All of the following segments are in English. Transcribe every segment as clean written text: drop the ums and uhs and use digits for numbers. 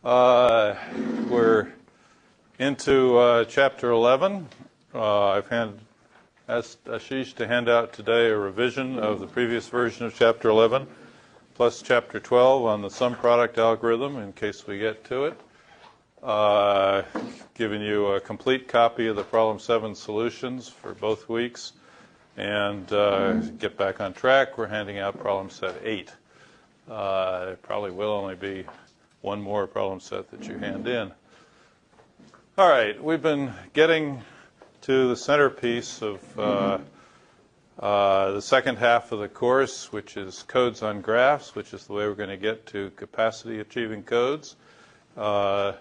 We're into Chapter 11. I've asked Ashish to hand out today a revision of the previous version of Chapter 11, plus Chapter 12 on the sum product algorithm in case we get to it. Giving you a complete copy of the Problem 7 solutions for both weeks. And get back on track, we're handing out Problem Set 8. There probably will only be one more problem set that you hand in. All right, we've been getting to the centerpiece of the second half of the course, which is codes on graphs, which is the way we're going to get to capacity achieving codes by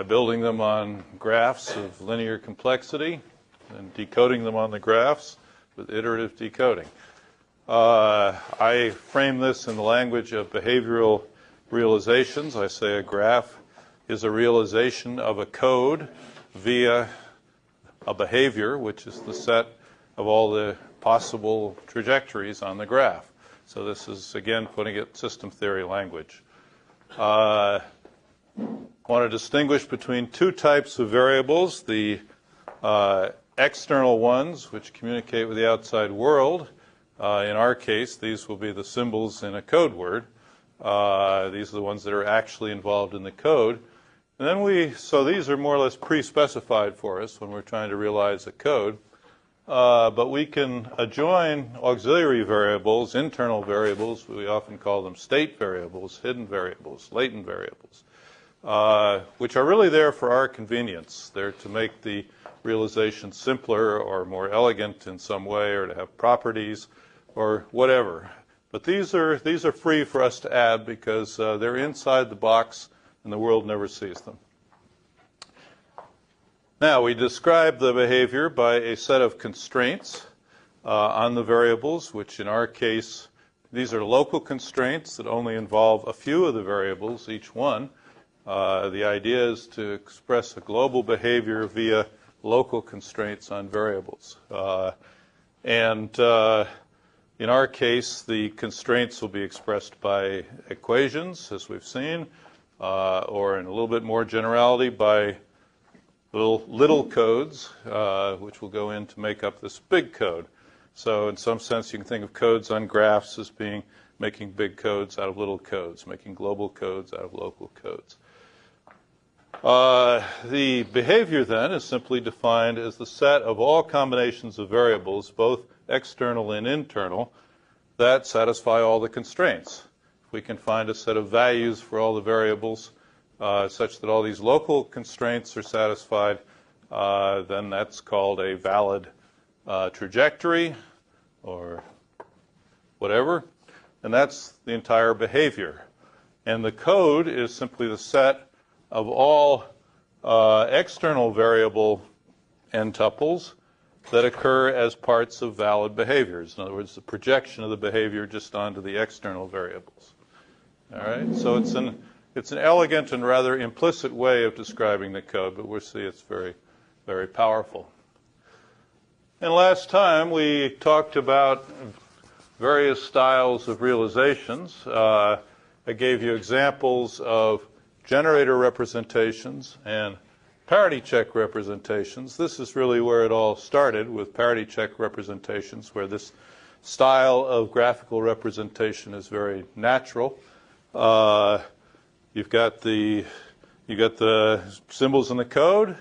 building them on graphs of linear complexity and decoding them on the graphs with iterative decoding. I frame this in the language of behavioral realizations. I say a graph is a realization of a code via a behavior, which is the set of all the possible trajectories on the graph. So this is, again, putting it system theory language. I want to distinguish between two types of variables, the external ones, which communicate with the outside world. In our case, these will be the symbols in a code word. These are the ones that are actually involved in the code. And then so these are more or less pre-specified for us when we're trying to realize a code. But we can adjoin auxiliary variables, internal variables. We often call them state variables, hidden variables, latent variables, which are really there for our convenience. They're to make the realization simpler or more elegant in some way, or to have properties or whatever. But these are free for us to add because they're inside the box and the world never sees them. Now, we describe the behavior by a set of constraints on the variables, which in our case, these are local constraints that only involve a few of the variables, each one. The idea is to express a global behavior via local constraints on variables. In our case, the constraints will be expressed by equations, as we've seen, or in a little bit more generality by little codes, which will go in to make up this big code. So in some sense, you can think of codes on graphs as making big codes out of little codes, making global codes out of local codes. The behavior, then, is simply defined as the set of all combinations of variables, both external and internal, that satisfy all the constraints. If we can find a set of values for all the variables such that all these local constraints are satisfied, then that's called a valid trajectory or whatever. And that's the entire behavior. And the code is simply the set of all external variable n-tuples that occur as parts of valid behaviors. In other words, the projection of the behavior just onto the external variables. All right? So it's an elegant and rather implicit way of describing the code, but we'll see it's very, very powerful. And last time we talked about various styles of realizations. I gave you examples of generator representations and parity check representations. This is really where it all started, with parity check representations, where this style of graphical representation is very natural. You've got the symbols in the code.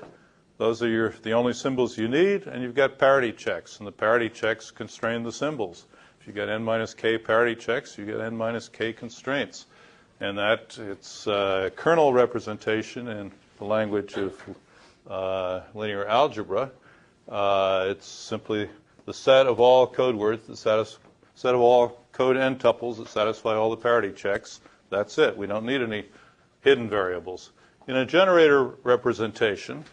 Those are the only symbols you need, and you've got parity checks, and the parity checks constrain the symbols. If you get n minus k parity checks, you get n minus k constraints. And it's kernel representation in the language of linear algebra. It's simply the set of all code words, set of all code n-tuples that satisfy all the parity checks. That's it. We don't need any hidden variables. In a generator representation,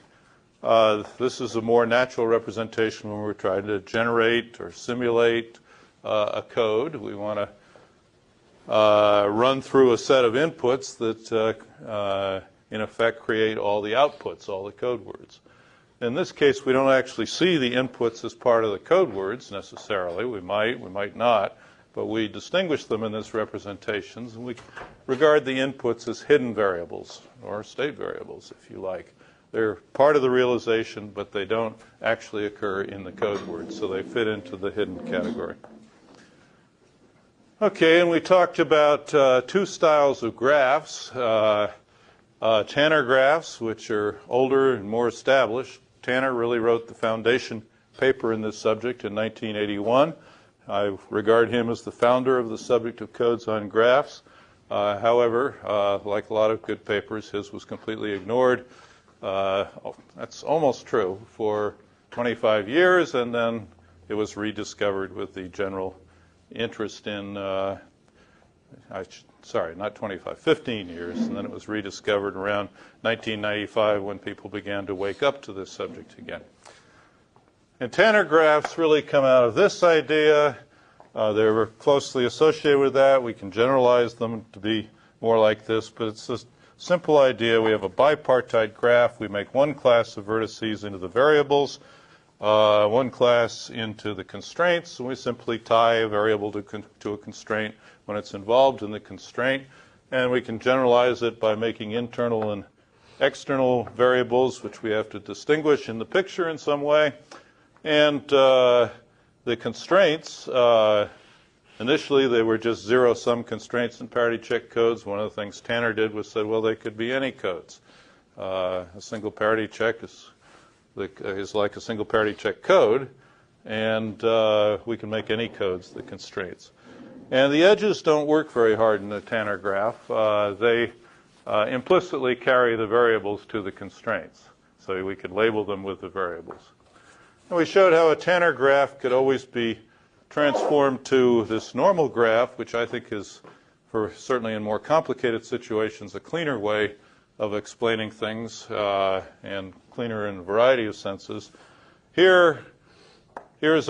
this is a more natural representation when we're trying to generate or simulate a code. We want to run through a set of inputs that, in effect, create all the outputs, all the code words. In this case, we don't actually see the inputs as part of the code words necessarily. We might not. but we distinguish them in this representations, and we regard the inputs as hidden variables, or state variables, if you like. They're part of the realization, but they don't actually occur in the code word, so they fit into the hidden category. Okay, and we talked about two styles of graphs. Tanner graphs, which are older and more established. Tanner really wrote the foundation paper in this subject in 1981. I regard him as the founder of the subject of codes on graphs. However, like a lot of good papers, his was completely ignored. That's almost true for 25 years, and then it was rediscovered with the general interest in, sorry, not 25, 15 years, and then it was rediscovered around 1995 when people began to wake up to this subject again. And Tanner graphs really come out of this idea. They're closely associated with that. We can generalize them to be more like this, but it's a simple idea. We have a bipartite graph. We make one class of vertices into the variables, one class into the constraints, and we simply tie a variable to a constraint when it's involved in the constraint. And we can generalize it by making internal and external variables, which we have to distinguish in the picture in some way. And the constraints, initially they were just zero-sum constraints in parity check codes. One of the things Tanner did was said, well, they could be any codes. A single parity check is like a single parity check code, and we can make any codes the constraints. And the edges don't work very hard in the Tanner graph. They implicitly carry the variables to the constraints, so we could label them with the variables. And we showed how a Tanner graph could always be transformed to this normal graph, which I think is, for certainly in more complicated situations, a cleaner way of explaining things, and cleaner in a variety of senses. Here's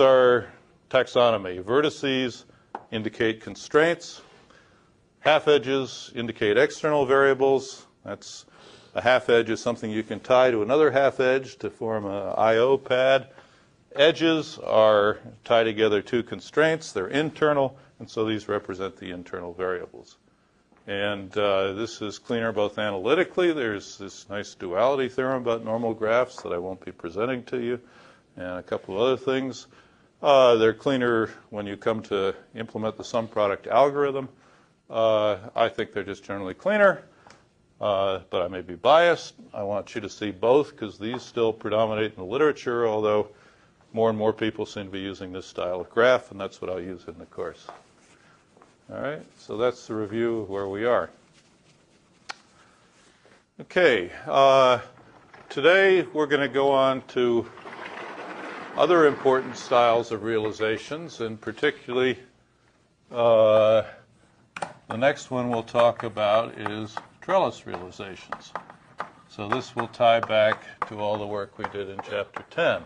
our taxonomy. Vertices indicate constraints. Half edges indicate external variables. That's a half edge is something you can tie to another half edge to form an I/O pad. Edges are tie together two constraints. They're internal, and so these represent the internal variables. And this is cleaner both analytically. There's this nice duality theorem about normal graphs that I won't be presenting to you, and a couple of other things. They're cleaner when you come to implement the sum product algorithm. I think they're just generally cleaner, but I may be biased. I want you to see both because these still predominate in the literature, although more and more people seem to be using this style of graph, and that's what I'll use in the course. All right, so that's the review of where we are. Okay, today we're going to go on to other important styles of realizations, and particularly the next one we'll talk about is trellis realizations. So this will tie back to all the work we did in Chapter 10.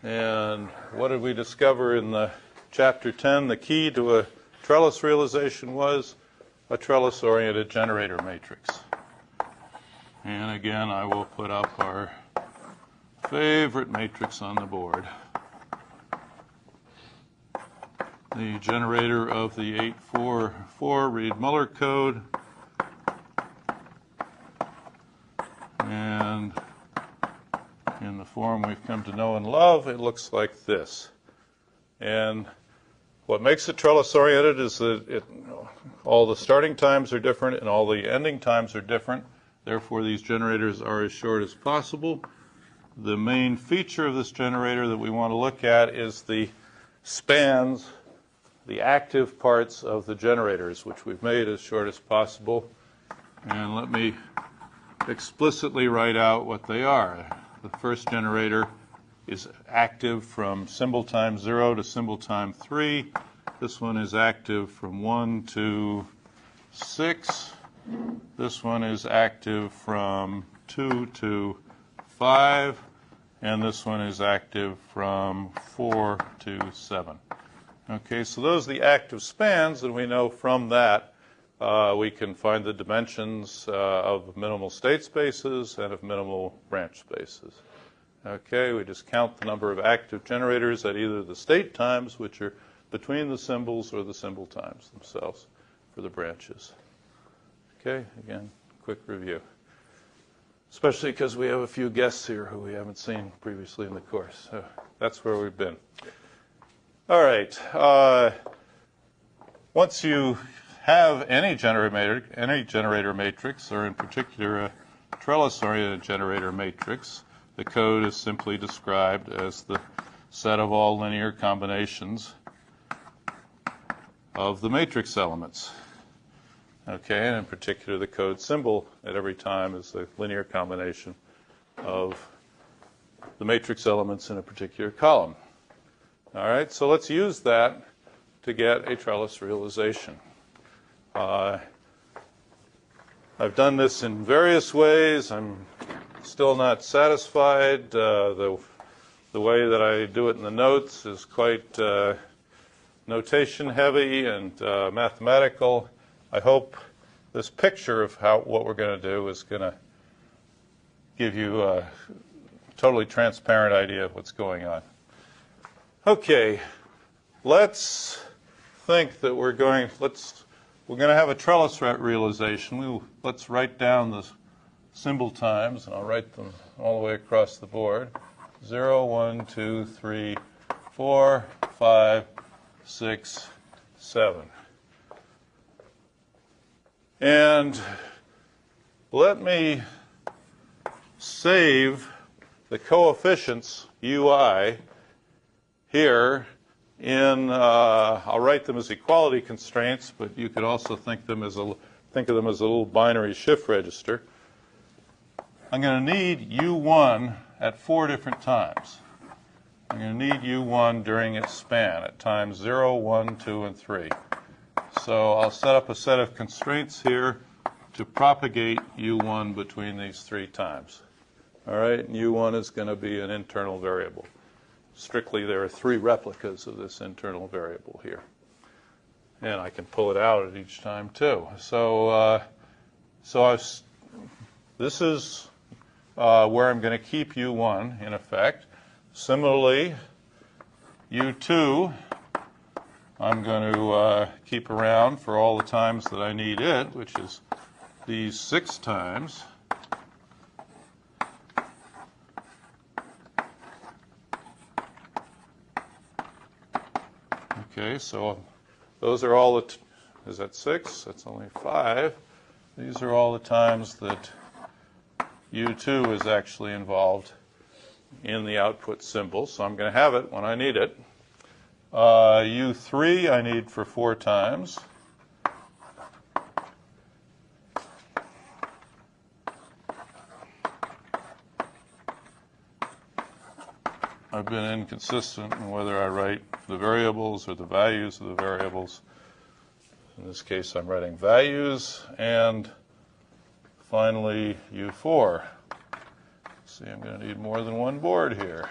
And what did we discover in the Chapter 10? The key to a trellis realization was a trellis-oriented generator matrix. And again, I will put up our favorite matrix on the board. The generator of the 844 Reed-Muller code. And in the form we've come to know and love, it looks like this. And what makes it trellis-oriented is that all the starting times are different and all the ending times are different. Therefore, these generators are as short as possible. The main feature of this generator that we want to look at is the spans, the active parts of the generators, which we've made as short as possible. And let me explicitly write out what they are. The first generator is active from symbol time 0 to symbol time 3. This one is active from 1 to 6. This one is active from 2 to 5. And this one is active from 4 to 7. Okay, so those are the active spans, and we know from that we can find the dimensions of minimal state spaces and of minimal branch spaces. Okay, we just count the number of active generators at either the state times, which are between the symbols or the symbol times themselves for the branches. Okay, again, quick review. Especially because we have a few guests here who we haven't seen previously in the course. So that's where we've been. All right. Once you have any generator matrix, or in particular a trellis-oriented generator matrix, the code is simply described as the set of all linear combinations of the matrix elements. Okay, and in particular the code symbol at every time is the linear combination of the matrix elements in a particular column. All right, so let's use that to get a trellis realization. I've done this in various ways. I'm still not satisfied. The way that I do it in the notes is quite notation heavy and mathematical. I hope this picture of what we're going to do is going to give you a totally transparent idea of what's going on. Okay, let's think that we're going to have a trellis realization. Let's write down the symbol times, and I'll write them all the way across the board. 0, 1, 2, 3, 4, 5, 6, 7. And let me save the coefficients ui here in, I'll write them as equality constraints, but you could also think of them as a little binary shift register. I'm going to need u1 at 4 different times. I'm going to need u1 during its span at times 0, 1, 2, and 3. So I'll set up a set of constraints here to propagate u1 between these 3 times. All right, and u1 is going to be an internal variable. Strictly, there are 3 replicas of this internal variable here. And I can pull it out at each time, too. So, this is where I'm going to keep u1, in effect. Similarly, u2, I'm going to keep around for all the times that I need it, which is these 6 times. Okay, so those are all the, is that 6? That's only 5. These are all the times that u2 is actually involved in the output symbol. So I'm going to have it when I need it. u3 I need for 4 times. I've been inconsistent in whether I write the variables or the values of the variables. In this case, I'm writing values. And finally, u4. See, I'm going to need more than one board here.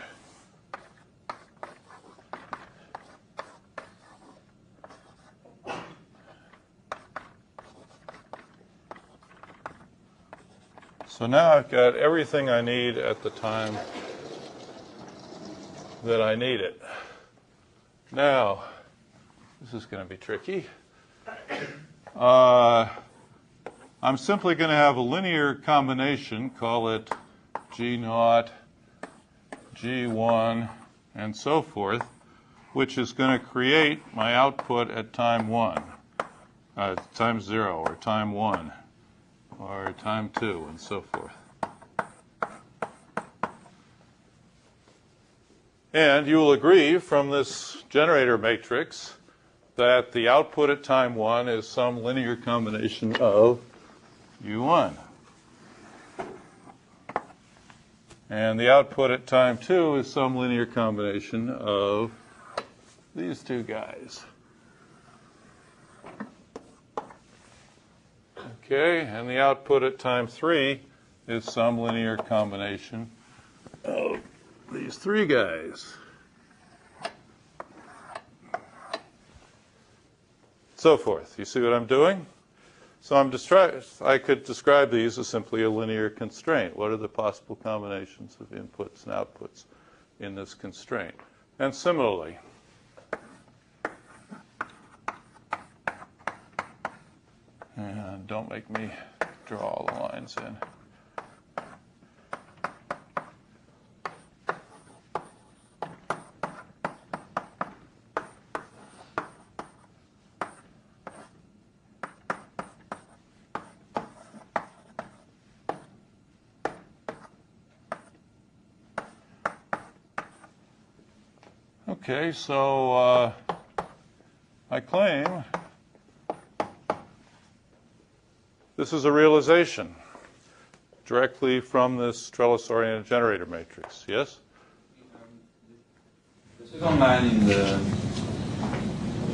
So now I've got everything I need at the time that I need it. Now, this is going to be tricky. I'm simply going to have a linear combination, call it G0, G1, and so forth, which is going to create my output at time 1, time 0, or time 1, or time 2, and so forth. And you will agree from this generator matrix that the output at time 1 is some linear combination of u1. And the output at time 2 is some linear combination of these 2 guys. Okay, and the output at time 3 is some linear combination of these 3 guys. So forth. You see what I'm doing? So I could describe these as simply a linear constraint. What are the possible combinations of inputs and outputs in this constraint? And similarly, And don't make me draw all the lines in. Okay, so I claim this is a realization directly from this trellis-oriented generator matrix. Yes? The second line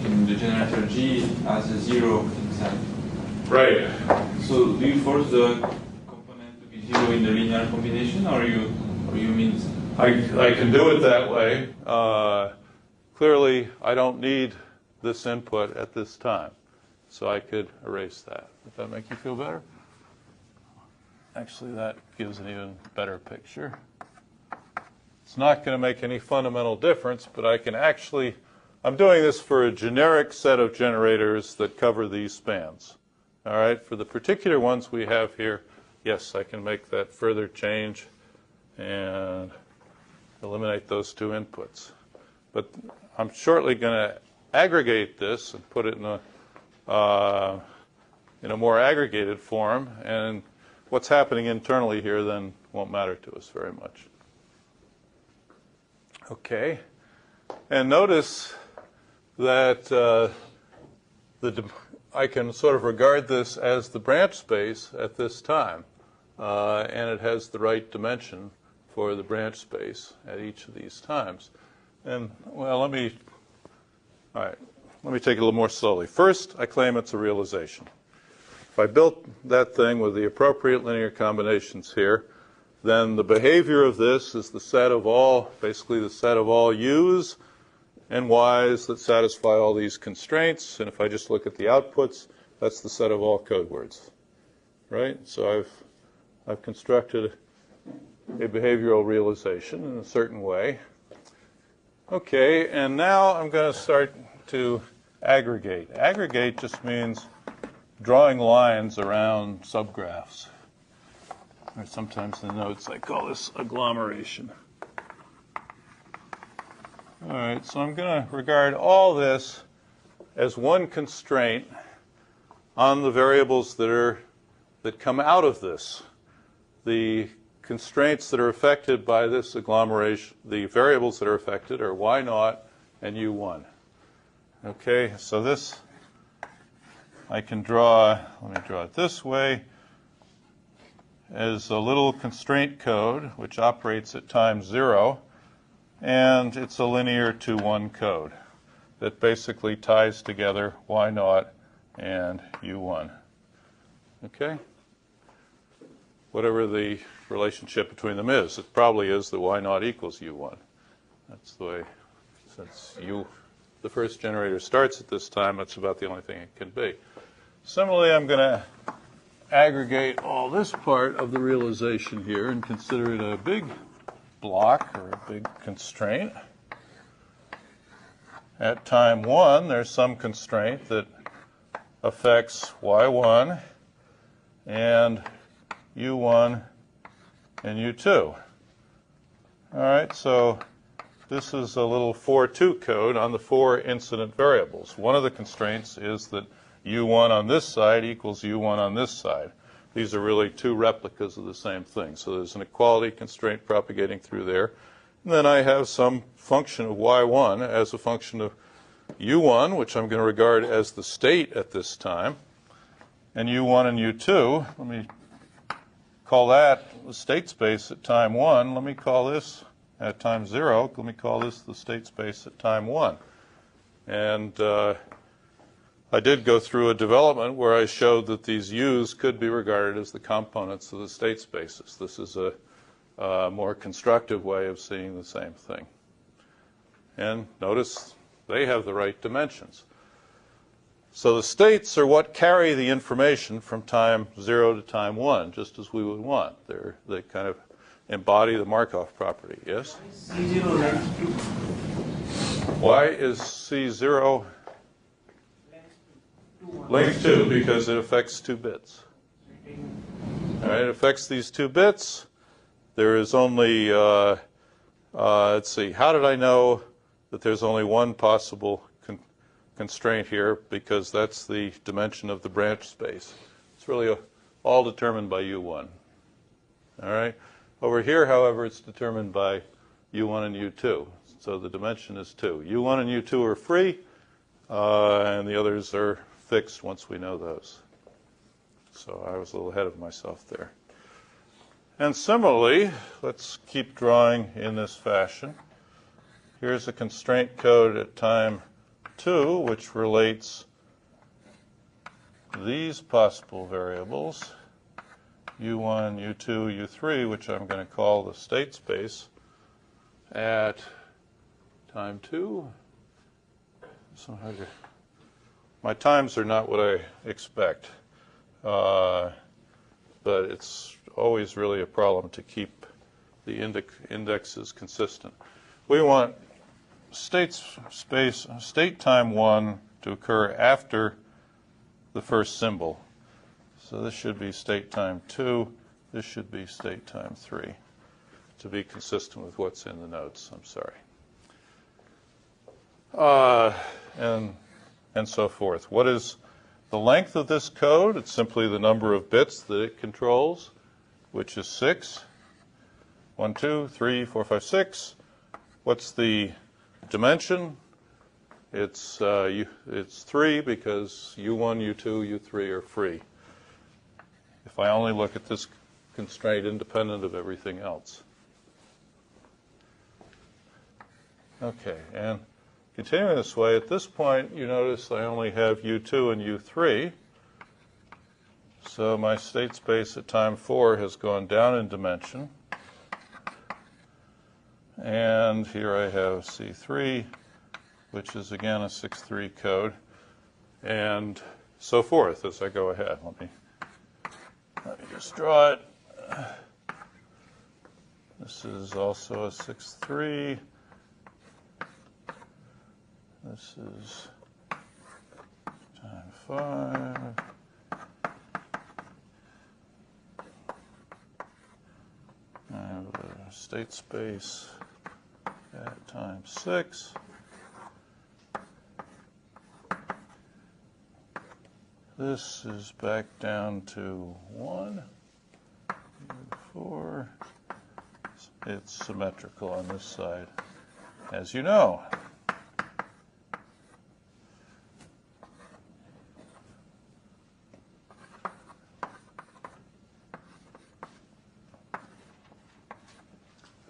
in the generator G has a 0 inside. Right. So do you force the component to be 0 in the linear combination, or you mean? I can do it that way. Clearly, I don't need this input at this time, so I could erase that. Does that make you feel better? Actually, that gives an even better picture. It's not going to make any fundamental difference, but I can actually, I'm doing this for a generic set of generators that cover these spans. All right, for the particular ones we have here, yes, I can make that further change and eliminate those two inputs. But I'm shortly going to aggregate this and put it in a more aggregated form, and what's happening internally here then won't matter to us very much. Okay, and notice that I can sort of regard this as the branch space at this time, and it has the right dimension for the branch space at each of these times. And, well, let me take it a little more slowly. First, I claim it's a realization. If I built that thing with the appropriate linear combinations here, then the behavior of this is the set of all, basically the set of all u's and y's that satisfy all these constraints. And if I just look at the outputs, that's the set of all code words, right? So I've constructed a behavioral realization in a certain way. Okay, and now I'm going to start to aggregate. Aggregate just means drawing lines around subgraphs. Or sometimes in the notes I call this agglomeration. All right, so I'm going to regard all this as one constraint on the variables that come out of this. The constraints that are affected by this agglomeration, the variables that are affected are y0 and u1. Okay, so this I can draw, let me draw it this way, as a little constraint code which operates at time 0, and it's a linear to 1 code that basically ties together y0 and u1. Okay? Whatever the relationship between them is, it probably is that y0 equals u1. That's the way, since the first generator starts at this time, that's about the only thing it can be. Similarly, I'm going to aggregate all this part of the realization here and consider it a big block or a big constraint. At time 1, there's some constraint that affects y1 and u1 and u2. All right, so this is a little for-to code on the 4 incident variables. One of the constraints is that u1 on this side equals u1 on this side. These are really 2 replicas of the same thing. So there's an equality constraint propagating through there. And then I have some function of y1 as a function of u1, which I'm going to regard as the state at this time. And u1 and u2, let me call that the state space at time 1. Let me call this at time 0. Let me call this the state space at time 1. And I did go through a development where I showed that these u's could be regarded as the components of the state spaces. This is a more constructive way of seeing the same thing. And notice they have the right dimensions. So the states are what carry the information from time 0 to time 1, just as we would want. They kind of embody the Markov property. Yes? C0 length 2. Why is C0? Length 2 because it affects 2 bits. All right, it affects these 2 bits. There is only, let's see, how did I know that there's only one possible constraint here? Because that's the dimension of the branch space. It's really all determined by U1. All right. Over here, however, it's determined by U1 and U2. So the dimension is 2. U1 and U2 are free, and the others are fixed once we know those. So I was a little ahead of myself there. And similarly, let's keep drawing in this fashion. Here's a constraint code at time 2, which relates these possible variables, U1, U2, U3, which I'm going to call the state space, at time 2. So my times are not what I expect, but it's always really a problem to keep the indexes consistent. We want state time 1 to occur after the first symbol. So this should be state time 2. This should be state time 3 to be consistent with what's in the notes. I'm sorry. And so forth. What is the length of this code? It's simply the number of bits that it controls, which is 6. 1, 2, 3, 4, 5, 6. What's the dimension? It's 3 because U1, U2, U3 are free. If I only look at this constraint independent of everything else. Okay, and continuing this way, at this point, you notice I only have U2 and U3. So my state space at time 4 has gone down in dimension. And here I have C3, which is again a 6-3 code, and so forth as I go ahead. Let me just draw it. This is also a 6-3. This is time 5. I have a state space at time 6. This is back down to 1, 4. It's symmetrical on this side, as you know.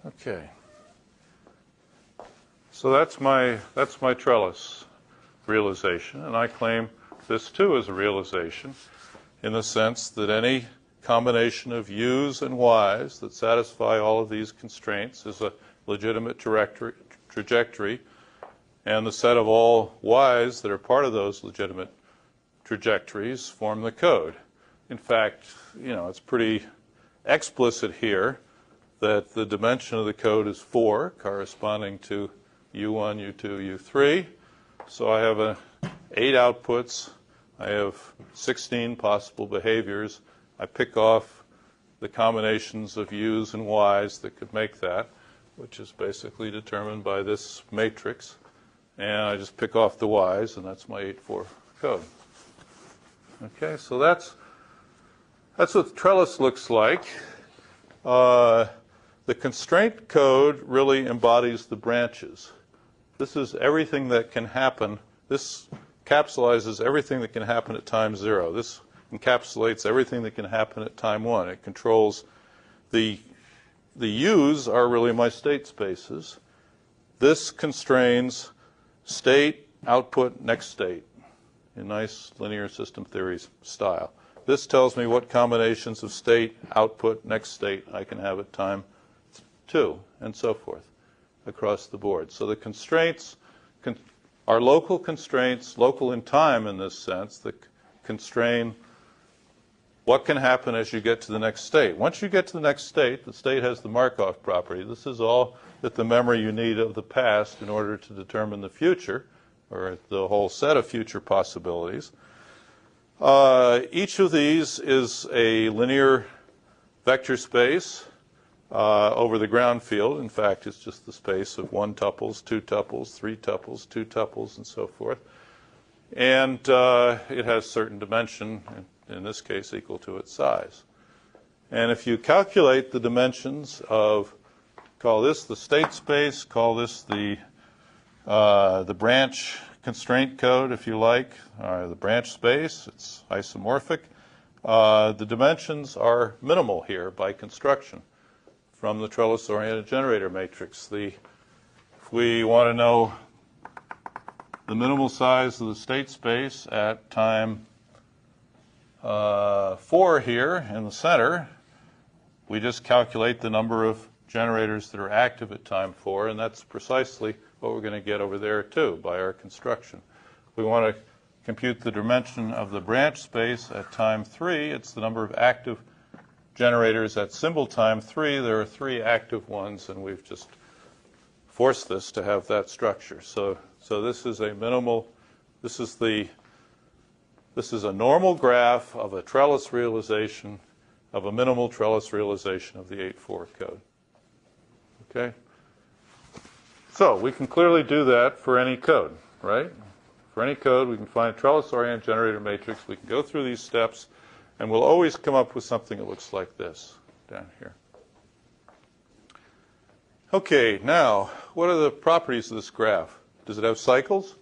Okay. So that's my trellis realization, and I claim this too is a realization in the sense that any combination of U's and Y's that satisfy all of these constraints is a legitimate trajectory, and the set of all Y's that are part of those legitimate trajectories form the code. In fact, it's pretty explicit here that the dimension of the code is 4, corresponding to U1, U2, U3. So I have 8 outputs. I have 16 possible behaviors. I pick off the combinations of U's and Y's that could make that, which is basically determined by this matrix. And I just pick off the Y's, and that's my 8-4 code. Okay, so that's what the trellis looks like. The constraint code really embodies the branches. This is everything that can happen. This encapsulates everything that can happen at time 0. This encapsulates everything that can happen at time 1. It controls the U's are really my state spaces. This constrains state, output, next state in nice linear system theory style. This tells me what combinations of state, output, next state I can have at time 2, and so forth across the board. So the constraints are local constraints, local in time in this sense, that constrain what can happen as you get to the next state. Once you get to the next state, the state has the Markov property. This is all that the memory you need of the past in order to determine the future, or the whole set of future possibilities. Each of these is a linear vector space over the ground field. In fact, it's just the space of 1 tuples, 2 tuples, 3 tuples, 2 tuples, and so forth. And it has certain dimension, in this case equal to its size. And if you calculate the dimensions of, call this the state space, call this the branch constraint code, if you like, the branch space, it's isomorphic. The dimensions are minimal here by construction from the trellis-oriented generator matrix. If we want to know the minimal size of the state space at time 4 here in the center, we just calculate the number of generators that are active at time 4, and that's precisely what we're going to get over there too by our construction. We want to compute the dimension of the branch space at time 3. It's the number of active generators at symbol time 3. There are 3 active ones, and we've just forced this to have that structure. So this is a minimal, this is a normal graph of a trellis realization, of a minimal trellis realization of the 8.4 code. Okay? So we can clearly do that for any code, right? For any code, we can find a trellis-oriented generator matrix. We can go through these steps, and we'll always come up with something that looks like this down here. Okay, now, what are the properties of this graph? Does it have cycles?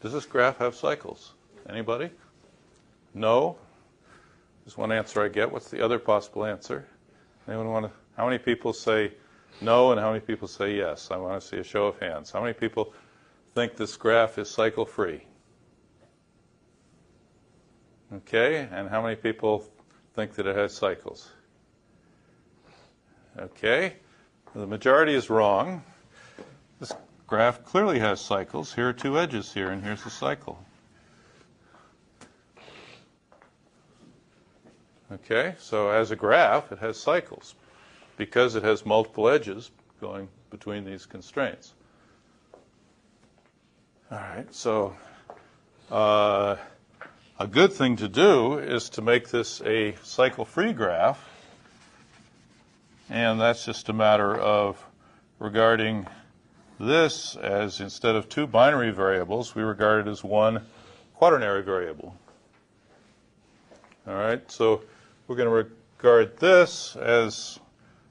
Does this graph have cycles? Anybody? No? There's one answer I get. What's the other possible answer? Anyone want to? How many people say no and how many people say yes? I want to see a show of hands. How many people think this graph is cycle-free? Okay, and how many people think that it has cycles? Okay, the majority is wrong. This graph clearly has cycles. Here are 2 edges here, and here's the cycle. Okay, so as a graph, it has cycles because it has multiple edges going between these constraints. All right, so a good thing to do is to make this a cycle-free graph, and that's just a matter of regarding this as, instead of 2 binary variables, we regard it as 1 quaternary variable. All right, so we're going to regard this as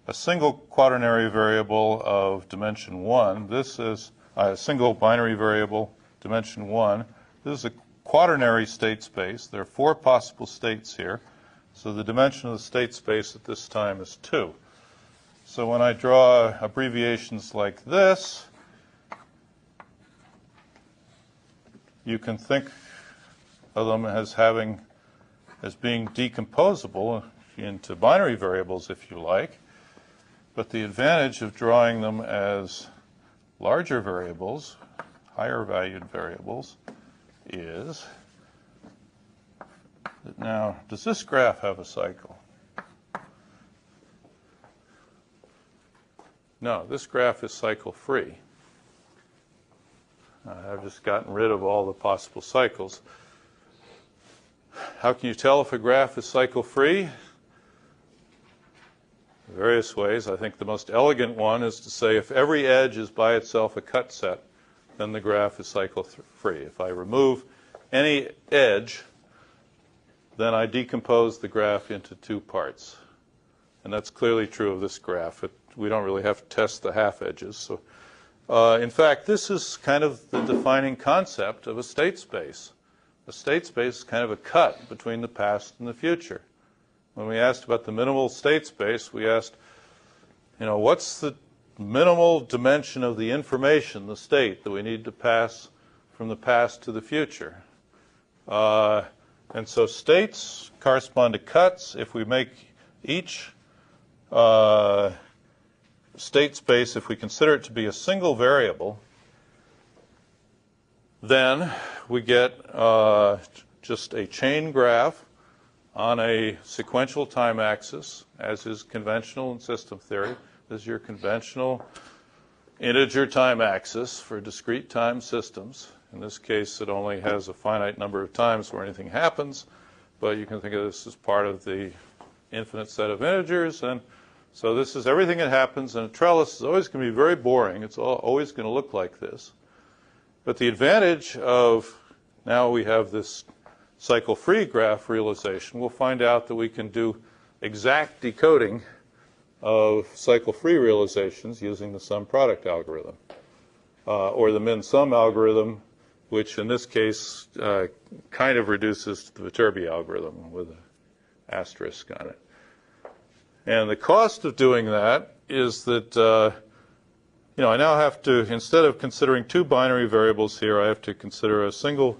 a single quaternary variable of dimension 1. This is a single binary variable, dimension 1. This is a quaternary state space. There are 4 possible states here. So the dimension of the state space at this time is 2. So when I draw abbreviations like this, you can think of them as being decomposable into binary variables, if you like. But the advantage of drawing them as larger variables, higher valued variables, is that now, does this graph have a cycle? No, this graph is cycle-free. I've just gotten rid of all the possible cycles. How can you tell if a graph is cycle-free? Various ways. I think the most elegant one is to say if every edge is by itself a cut set, then the graph is cycle-free. If I remove any edge, then I decompose the graph into 2 parts. And that's clearly true of this graph. We don't really have to test the half edges. So, in fact, this is kind of the defining concept of a state space. A state space is kind of a cut between the past and the future. When we asked about the minimal state space, we asked, what's the minimal dimension of the information, the state, that we need to pass from the past to the future? And so states correspond to cuts. If we make each state space, if we consider it to be a single variable, then we get just a chain graph on a sequential time axis, as is conventional in system theory. This is your conventional integer time axis for discrete time systems. In this case, it only has a finite number of times where anything happens, but you can think of this as part of the infinite set of integers. And so this is everything that happens, and a trellis is always going to be very boring. It's always going to look like this. But the advantage of now we have this cycle-free graph realization, we'll find out that we can do exact decoding of cycle-free realizations using the sum product algorithm, or the min-sum algorithm, which in this case kind of reduces to the Viterbi algorithm with an asterisk on it. And the cost of doing that is that I now have to, instead of considering two binary variables here, I have to consider a single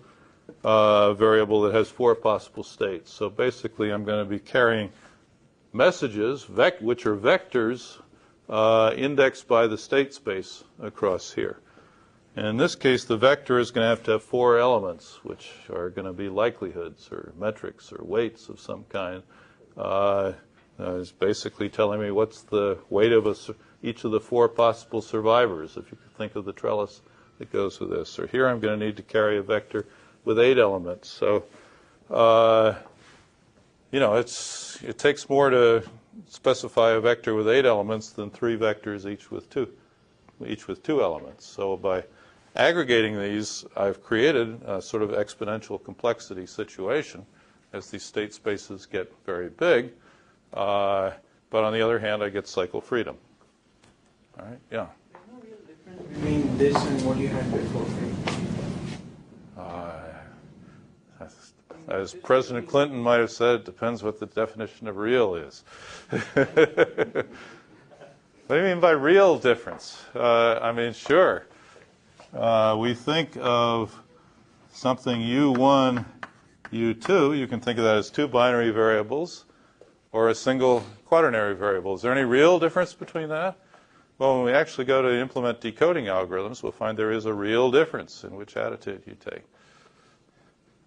variable that has 4 possible states. So basically, I'm going to be carrying messages, which are vectors indexed by the state space across here. And in this case, the vector is going to have 4 elements, which are going to be likelihoods or metrics or weights of some kind. It's basically telling me what's the weight of each of the 4 possible survivors, if you could think of the trellis that goes with this. Or here I'm going to need to carry a vector with 8 elements. So, it takes more to specify a vector with 8 elements than 3 vectors each with 2 elements. So by aggregating these, I've created a sort of exponential complexity situation as these state spaces get very big. But on the other hand, I get cycle freedom. All right, yeah. There's no real difference between this and what you had before, right? As President Clinton might have said, it depends what the definition of real is. What do you mean by real difference? I mean, sure. We think of something U1, U2. You can think of that as 2 binary variables or a single quaternary variable. Is there any real difference between that? Well, when we actually go to implement decoding algorithms, we'll find there is a real difference in which attitude you take.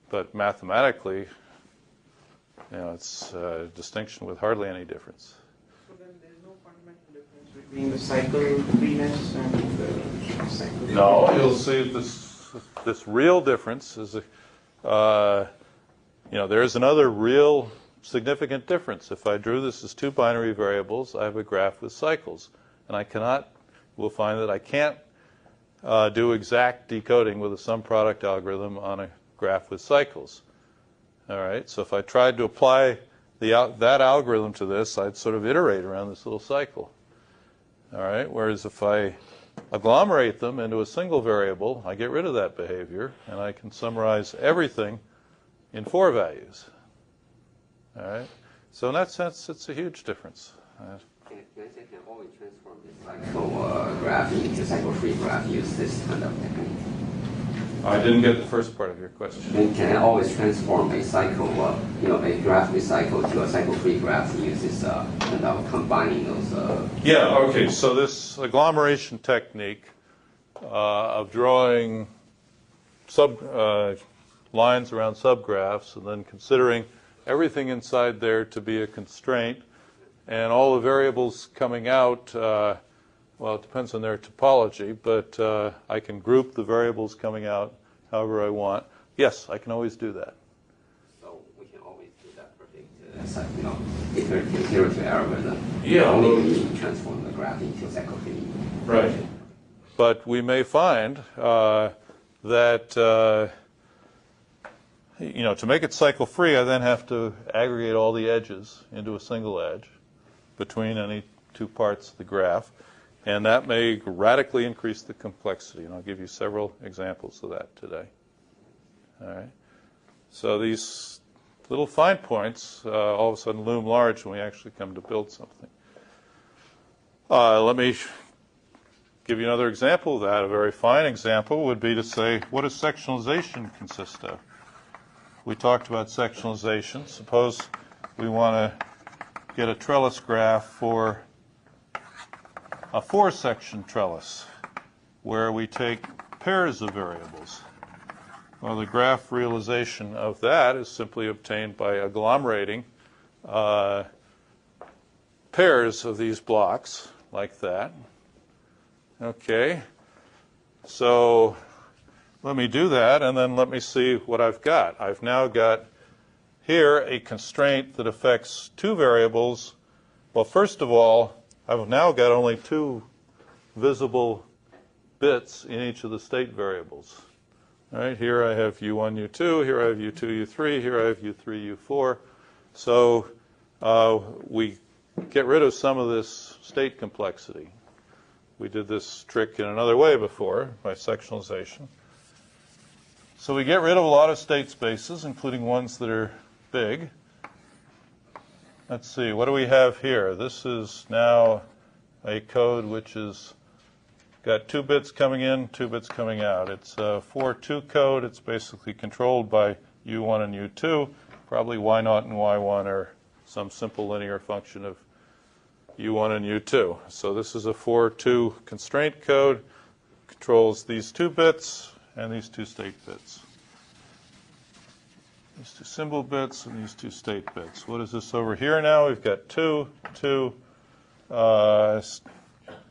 But mathematically, it's a distinction with hardly any difference. So then there's no fundamental difference between the cycle freeness and the cycle. No, you'll see this real difference is, there is another real significant difference. If I drew this as 2 binary variables, I have a graph with cycles. And we'll find that I can't do exact decoding with a sum product algorithm on a graph with cycles. All right, so if I tried to apply that algorithm to this, I'd sort of iterate around this little cycle. All right, whereas if I agglomerate them into a single variable, I get rid of that behavior, and I can summarize everything in 4 values. All right, so in that sense, it's a huge difference. Can I say can always transform this cycle graph into cycle-free graph, use this kind of technique? I didn't get the first part of your question. Can I always transform a cycle, a graph with cycle to a cycle-free graph and use this kind of combining those? Yeah, okay, so this agglomeration technique of drawing lines around subgraphs and then considering everything inside there to be a constraint, and all the variables coming out, well, it depends on their topology, but I can group the variables coming out however I want. Yes, I can always do that. So we can always do that perfect, iterative zero-to algorithm. Yeah. Only transform the graph into cycle-free. Right. But we may find that, to make it cycle-free, I then have to aggregate all the edges into a single edge between any 2 parts of the graph. And that may radically increase the complexity. And I'll give you several examples of that today. All right. So these little fine points all of a sudden loom large when we actually come to build something. Let me give you another example of that. A very fine example would be to say, what does sectionalization consist of? We talked about sectionalization. Suppose we want to get a trellis graph for a 4-section trellis where we take pairs of variables. Well, the graph realization of that is simply obtained by agglomerating pairs of these blocks like that. Okay, so let me do that, and then let me see what I've got. I've now got here a constraint that affects two variables. Well, first of all, I've now got only two visible bits in each of the state variables. All right, here I have U1, U2, here I have U2, U3, here I have U3, U4. So we get rid of some of this state complexity. We did this trick in another way before, by sectionalization. So we get rid of a lot of state spaces, including ones that are big. Let's see, what do we have here? This is now a code which is got 2 bits coming in, 2 bits coming out. It's a 4-2 code. It's basically controlled by U1 and U2. Probably Y0 and Y1 are some simple linear function of U1 and U2. So this is a 4-2 constraint code. Controls these 2 bits and these 2 state bits. These 2 symbol bits and these 2 state bits. What is this over here now? We've got 2, 2,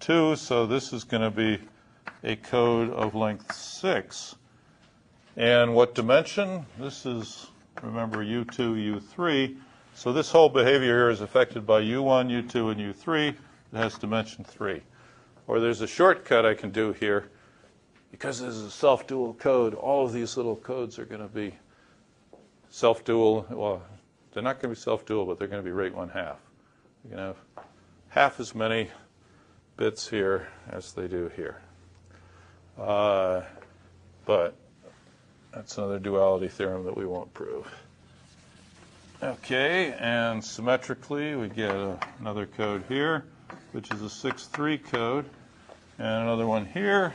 2, so this is going to be a code of length 6. And what dimension? This is, remember, U2, U3. So this whole behavior here is affected by U1, U2, and U3. It has dimension 3. Or there's a shortcut I can do here. Because this is a self-dual code, all of these little codes are going to be self-dual. Well, they're not going to be self-dual, but they're going to be rate 1/2. You're going to have half as many bits here as they do here. But that's another duality theorem that we won't prove. Okay, and symmetrically we get another code here, which is a 6-3 code, and another one here.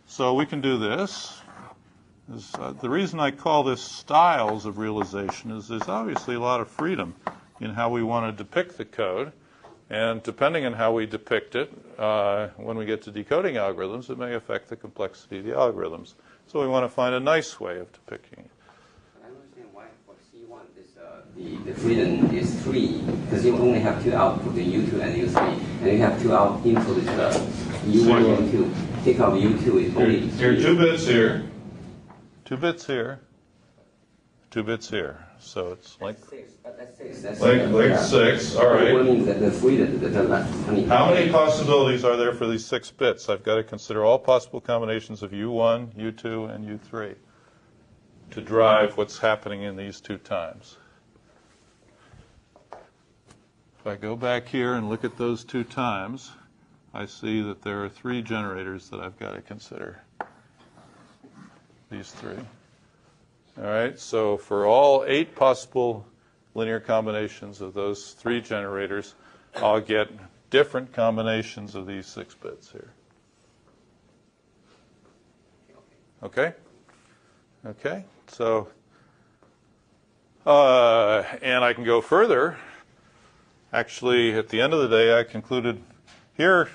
So we can do this. The reason I call this styles of realization is there's obviously a lot of freedom in how we want to depict the code. And depending on how we depict it, when we get to decoding algorithms, it may affect the complexity of the algorithms. So we want to find a nice way of depicting it. I understand why for C1 this, the freedom is 3, because you only have 2 output, the U2 and U3, and you have 2 input, U1, U2. Take out U2 is only 3. Here are 2 bits here, 2 bits here, 2 bits here. So it's like 6, but that's 6. That's like 6. All right. What means that the freedom, How many possibilities are there for these 6 bits? I've got to consider all possible combinations of U1, U2, and U3 to drive what's happening in these 2 times. If I go back here and look at those 2 times, I see that there are 3 generators that I've got to consider. These 3. All right, so for all 8 possible linear combinations of those 3 generators, I'll get different combinations of these 6 bits here. Okay? Okay, so, and I can go further. Actually, at the end of the day, I concluded here,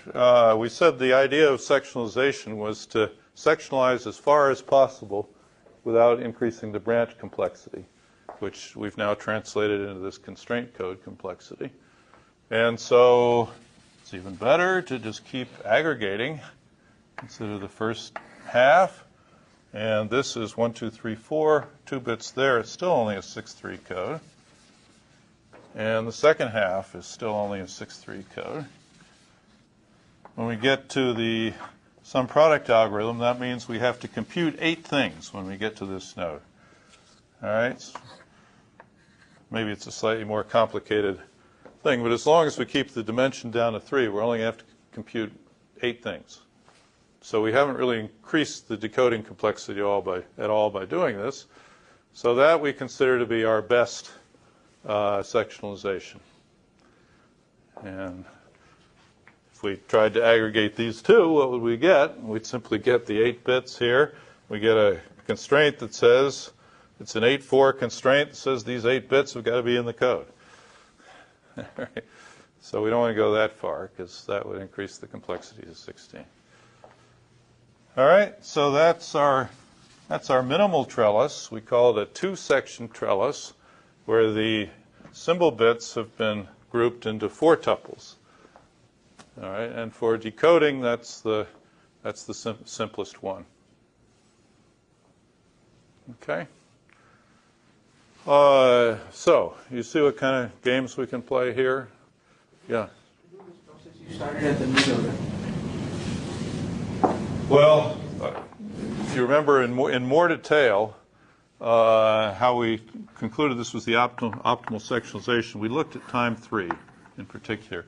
we said the idea of sectionalization was to sectionalize as far as possible without increasing the branch complexity, which we've now translated into this constraint code complexity. And so it's even better to just keep aggregating. Consider the first half, and this is 1, 2, 3, 4, 2 bits there. It's still only a 6-3 code. And the second half is still only a 6-3 code. When we get to the sum product algorithm, that means we have to compute 8 things when we get to this node. All right? Maybe it's a slightly more complicated thing, but as long as we keep the dimension down to 3, we're only going to have to compute 8 things. So we haven't really increased the decoding complexity at all by doing this. So that we consider to be our best sectionalization. And if we tried to aggregate these 2, what would we get? We'd simply get the 8 bits here. We get a constraint that says, it's an 8-4 constraint that says these 8 bits have got to be in the code. So we don't want to go that far, because that would increase the complexity to 16. All right, so that's our That's our minimal trellis. We call it a two-section trellis, where the symbol bits have been grouped into 4 tuples. All right, and for decoding, that's the simplest one. Okay. So you see what kind of games we can play here? Yeah. To do this process, you started at the middle, right? Well, if you remember in more detail how we concluded this was the optimal sectionalization, we looked at time 3 in particular.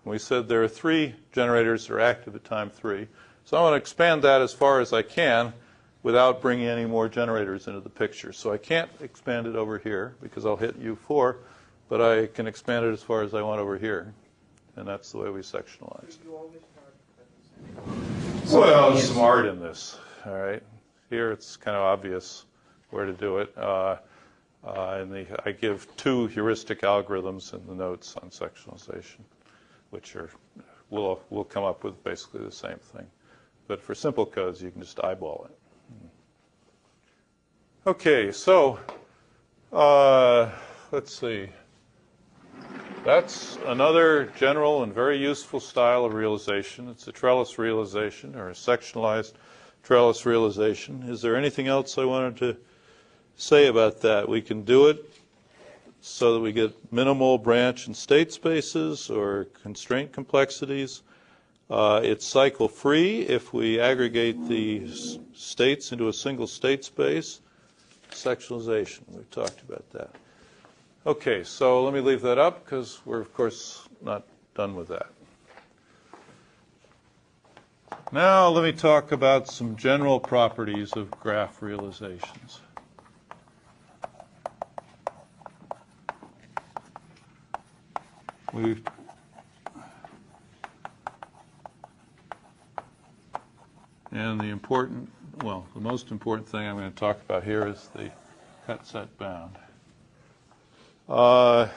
We said there are 3 generators that are active at time 3. So I want to expand that as far as I can without bringing any more generators into the picture. So I can't expand it over here because I'll hit U4, but I can expand it as far as I want over here. And that's the way we sectionalize. You always start at the same. Well, there's some art in this. All right. Here it's kind of obvious where to do it. I give 2 heuristic algorithms in the notes on sectionalization, which will come up with basically the same thing. But for simple codes, you can just eyeball it. Okay, so let's see. That's another general and very useful style of realization. It's a trellis realization or a sectionalized trellis realization. Is there anything else I wanted to say about that? We can do it so that we get minimal branch and state spaces or constraint complexities. It's cycle free if we aggregate the states into a single state space. Sectionalization, we've talked about that. Okay, so let me leave that up because we're, of course, not done with that. Now let me talk about some general properties of graph realizations. And the most important thing I'm going to talk about here is the cut set bound. I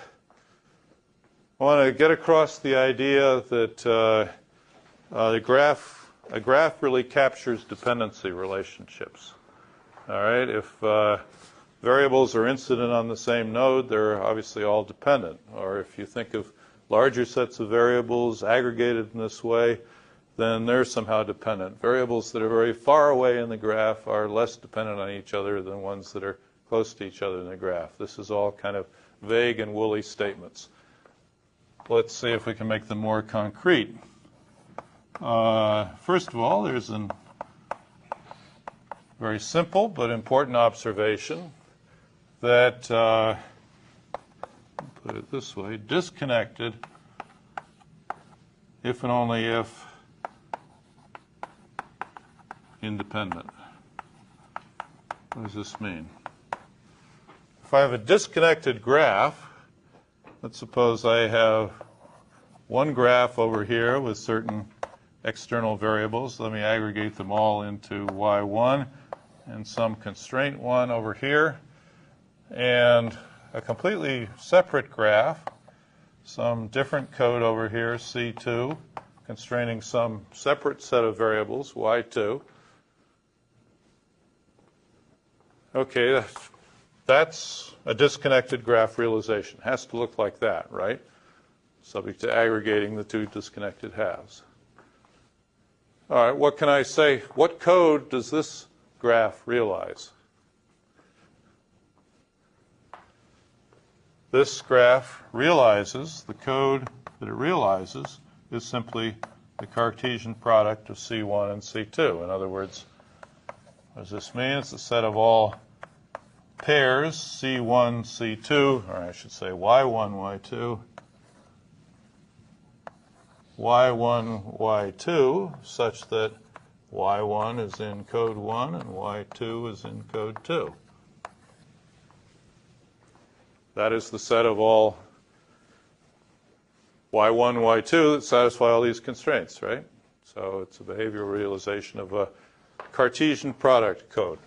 want to get across the idea that a graph really captures dependency relationships. All right, if variables are incident on the same node, they're obviously all dependent. Or if you think of larger sets of variables aggregated in this way, then they're somehow dependent. Variables that are very far away in the graph are less dependent on each other than ones that are close to each other in the graph. This is all kind of vague and woolly statements. Let's see if we can make them more concrete. First of all, there's a very simple but important observation that, put it this way, disconnected if and only if independent. What does this mean? If I have a disconnected graph, let's suppose I have one graph over here with certain external variables. Let me aggregate them all into y1 and some constraint 1 over here, and a completely separate graph, some different code over here, c2, constraining some separate set of variables, y2. Okay, that's a disconnected graph realization. It has to look like that, right? Subject to aggregating the 2 disconnected halves. All right, what can I say? What code does this graph realize? This graph realizes, the code that it realizes is simply the Cartesian product of C1 and C2. In other words, what does this mean? It's the set of all pairs C1, C2, or I should say Y1, Y2, Y1, Y2, such that Y1 is in code 1 and Y2 is in code 2. That is the set of all Y1, Y2 that satisfy all these constraints, right? So it's a behavioral realization of a Cartesian product code.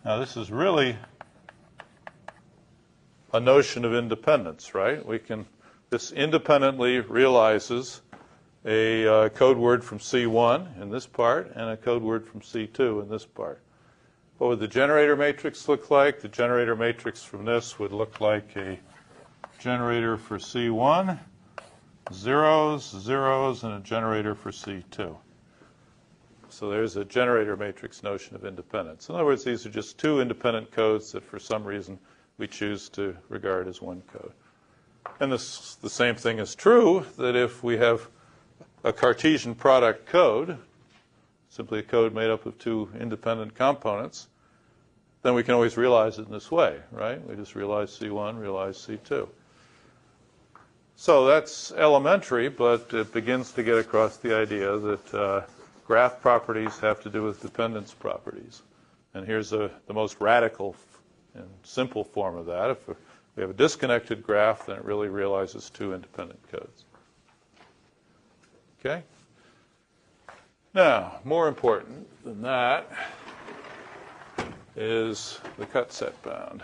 Now this is really a notion of independence, right? This independently realizes a code word from C1 in this part and a code word from C2 in this part. What would the generator matrix look like? The generator matrix from this would look like a generator for C1, zeros, zeros, and a generator for C2. So there's a generator matrix notion of independence. In other words, these are just two independent codes that for some reason we choose to regard as one code. And the same thing is true that if we have a Cartesian product code, simply a code made up of two independent components, then we can always realize it in this way, right? We just realize C1, realize C2. So that's elementary, but it begins to get across the idea that graph properties have to do with dependence properties. And here's the most radical and simple form of that. If we have a disconnected graph, then it really realizes two independent codes. Okay? Now, more important than that is the cut set bound.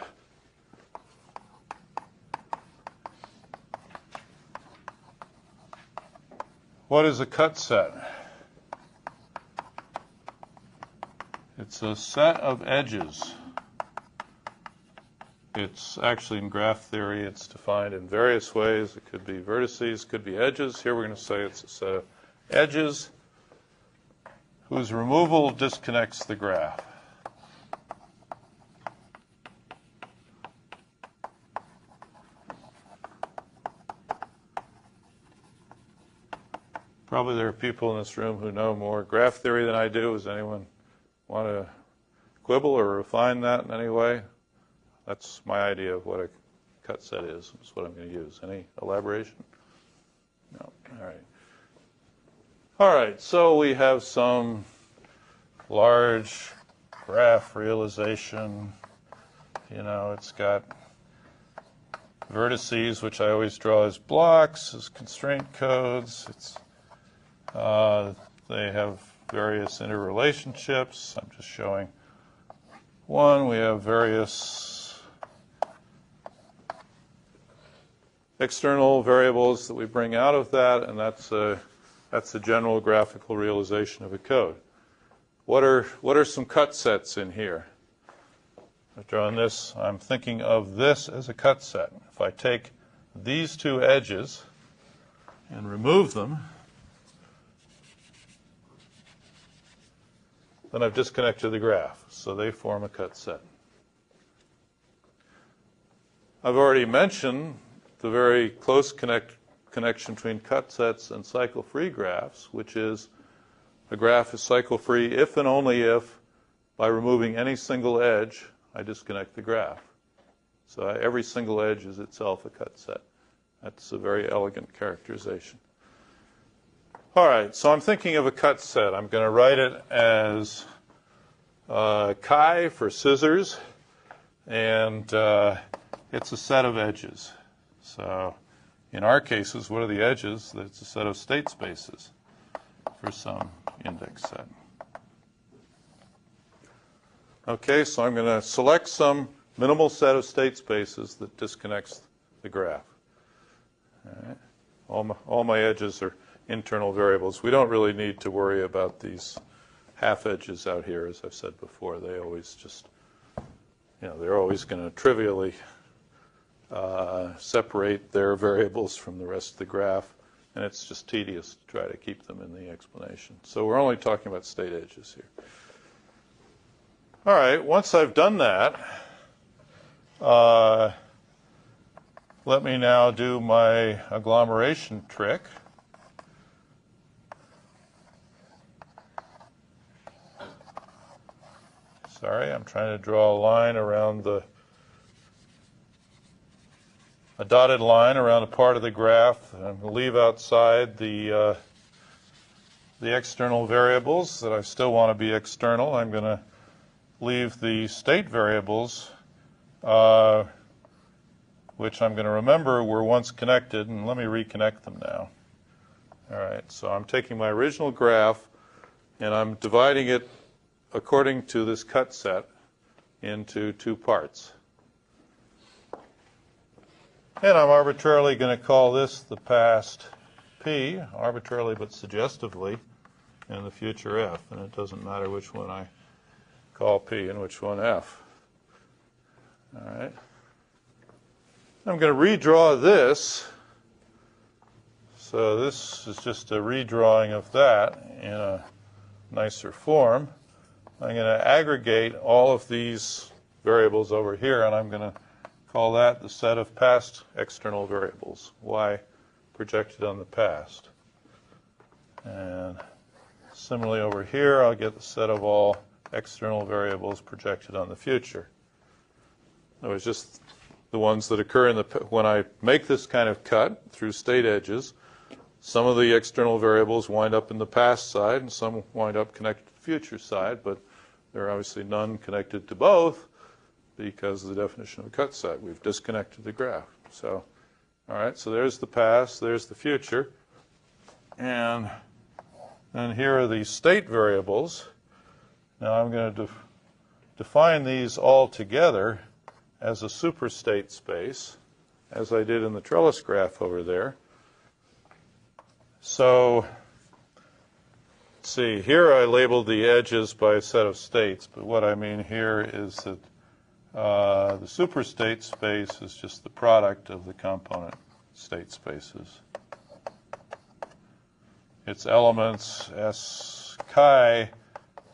What is a cut set? It's a set of edges. It's actually in graph theory, it's defined in various ways. It could be vertices, could be edges. Here we're going to say it's a set of edges whose removal disconnects the graph. Probably there are people in this room who know more graph theory than I do. Does anyone want to quibble or refine that in any way? That's my idea of what a cut set is. That's what I'm going to use. Any elaboration? No. All right. All right. So we have some large graph realization. You know, it's got vertices, which I always draw as blocks, as constraint codes. They have various interrelationships. I'm just showing one. We have various external variables that we bring out of that, and that's a general graphical realization of a code. What are some cut sets in here? I've drawn this. I'm thinking of this as a cut set. If I take these two edges and remove them, then I've disconnected the graph, so they form a cut set. I've already mentioned the very close connection between cut sets and cycle-free graphs, which is a graph is cycle-free if and only if, by removing any single edge, I disconnect the graph. So every single edge is itself a cut set. That's a very elegant characterization. All right, so I'm thinking of a cut set. I'm going to write it as chi for scissors, and it's a set of edges. So in our cases, what are the edges? It's a set of state spaces for some index set. Okay, so I'm going to select some minimal set of state spaces that disconnects the graph. All right. All my edges are internal variables. We don't really need to worry about these half edges out here, as I've said before. They always just, they're always going to trivially separate their variables from the rest of the graph, and it's just tedious to try to keep them in the explanation. So we're only talking about state edges here. All right, once I've done that, let me now do my agglomeration trick. Sorry, I'm trying to draw a line around a dotted line around a part of the graph. I'm going to leave outside the external variables that I still want to be external. I'm going to leave the state variables, which I'm going to remember were once connected, and let me reconnect them now. All right, so I'm taking my original graph, and I'm dividing it according to this cut set into two parts. And I'm arbitrarily going to call this the past P arbitrarily but suggestively and the future F, and it doesn't matter which one I call P and which one F. All right. I'm going to redraw this. So this is just a redrawing of that in a nicer form. I'm going to aggregate all of these variables over here, and I'm going to call that the set of past external variables, y projected on the past. And similarly over here, I'll get the set of all external variables projected on the future. It was just the ones that occur in the, when I make this kind of cut through state edges, some of the external variables wind up in the past side and some wind up connected to the future side, but there are obviously none connected to both because of the definition of a cut set. We've disconnected the graph. So, all right, so there's the past, there's the future. And then here are the state variables. Now I'm going to define these all together as a superstate space, as I did in the trellis graph over there. So, let's see, here I labeled the edges by a set of states, but what I mean here is that the superstate space is just the product of the component state spaces. Its elements, S chi,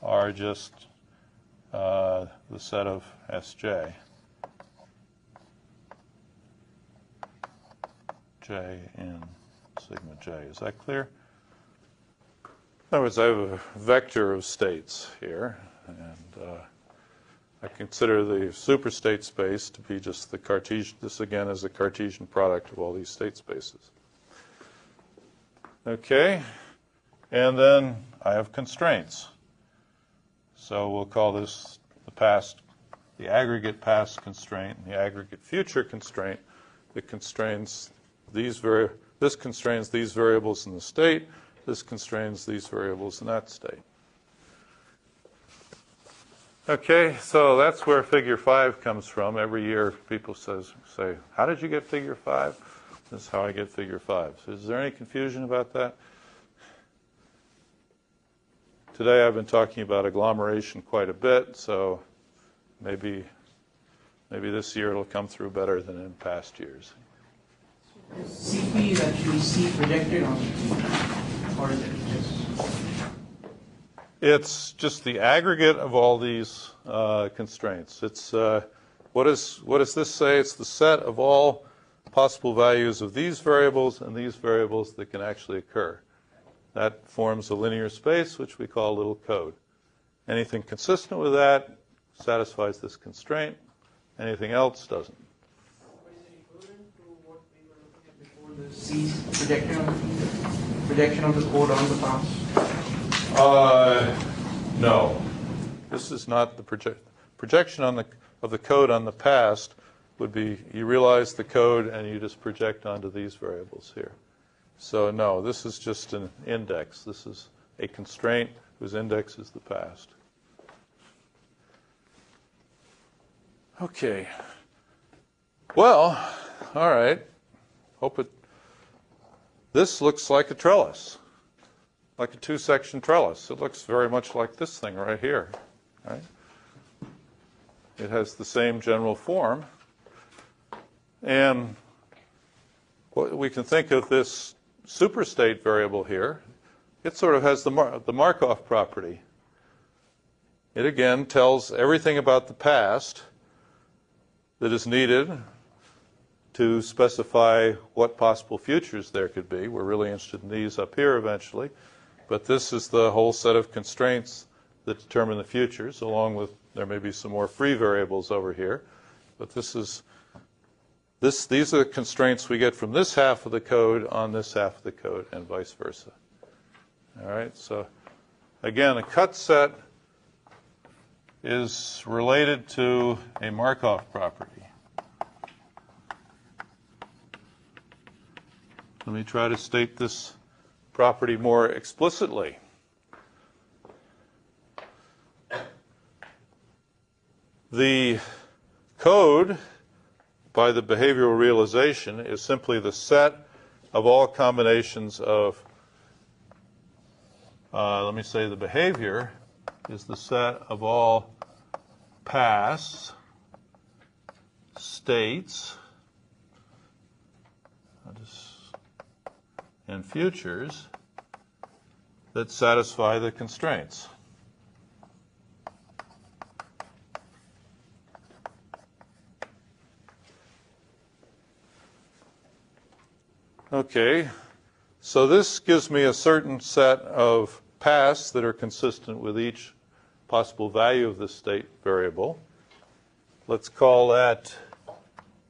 are just the set of Sj. J in sigma j. Is that clear? In other words, I have a vector of states here, and I consider the superstate space to be just the Cartesian. This again is the Cartesian product of all these state spaces. Okay, and then I have constraints. So we'll call this the aggregate past constraint, and the aggregate future constraint that constrains this constrains these variables in the state. This constrains these variables in that state. Okay, so that's where figure 5 comes from. Every year people say, how did you get figure 5? This is how I get figure 5. So is there any confusion about that? Today I've been talking about agglomeration quite a bit, so maybe this year it'll come through better than in past years. CP is actually C projected on P, or is it just? It's just the aggregate of all these constraints. It's what does this say? It's the set of all possible values of these variables and these variables that can actually occur. That forms a linear space, which we call a little code. Anything consistent with that satisfies this constraint. Anything else doesn't. The C projection of the code on the past? No. This is not the projection of the code on the past would be you realize the code and you just project onto these variables here. So no, this is just an index. This is a constraint whose index is the past. Okay. Well, all right. This looks like a trellis, like a two-section trellis. It looks very much like this thing right here. Right? It has the same general form. And we can think of this superstate variable here. It sort of has the Markov property. It again tells everything about the past that is needed to specify what possible futures there could be. We're really interested in these up here eventually. But this is the whole set of constraints that determine the futures, along with there may be some more free variables over here. But these are the constraints we get from this half of the code on this half of the code and vice versa. All right, so again, a cut set is related to a Markov property. Let me try to state this property more explicitly. The code, by the behavioral realization, is simply the set of all combinations of, let me say the behavior is the set of all past states and futures that satisfy the constraints. Okay, so this gives me a certain set of paths that are consistent with each possible value of the state variable. Let's call that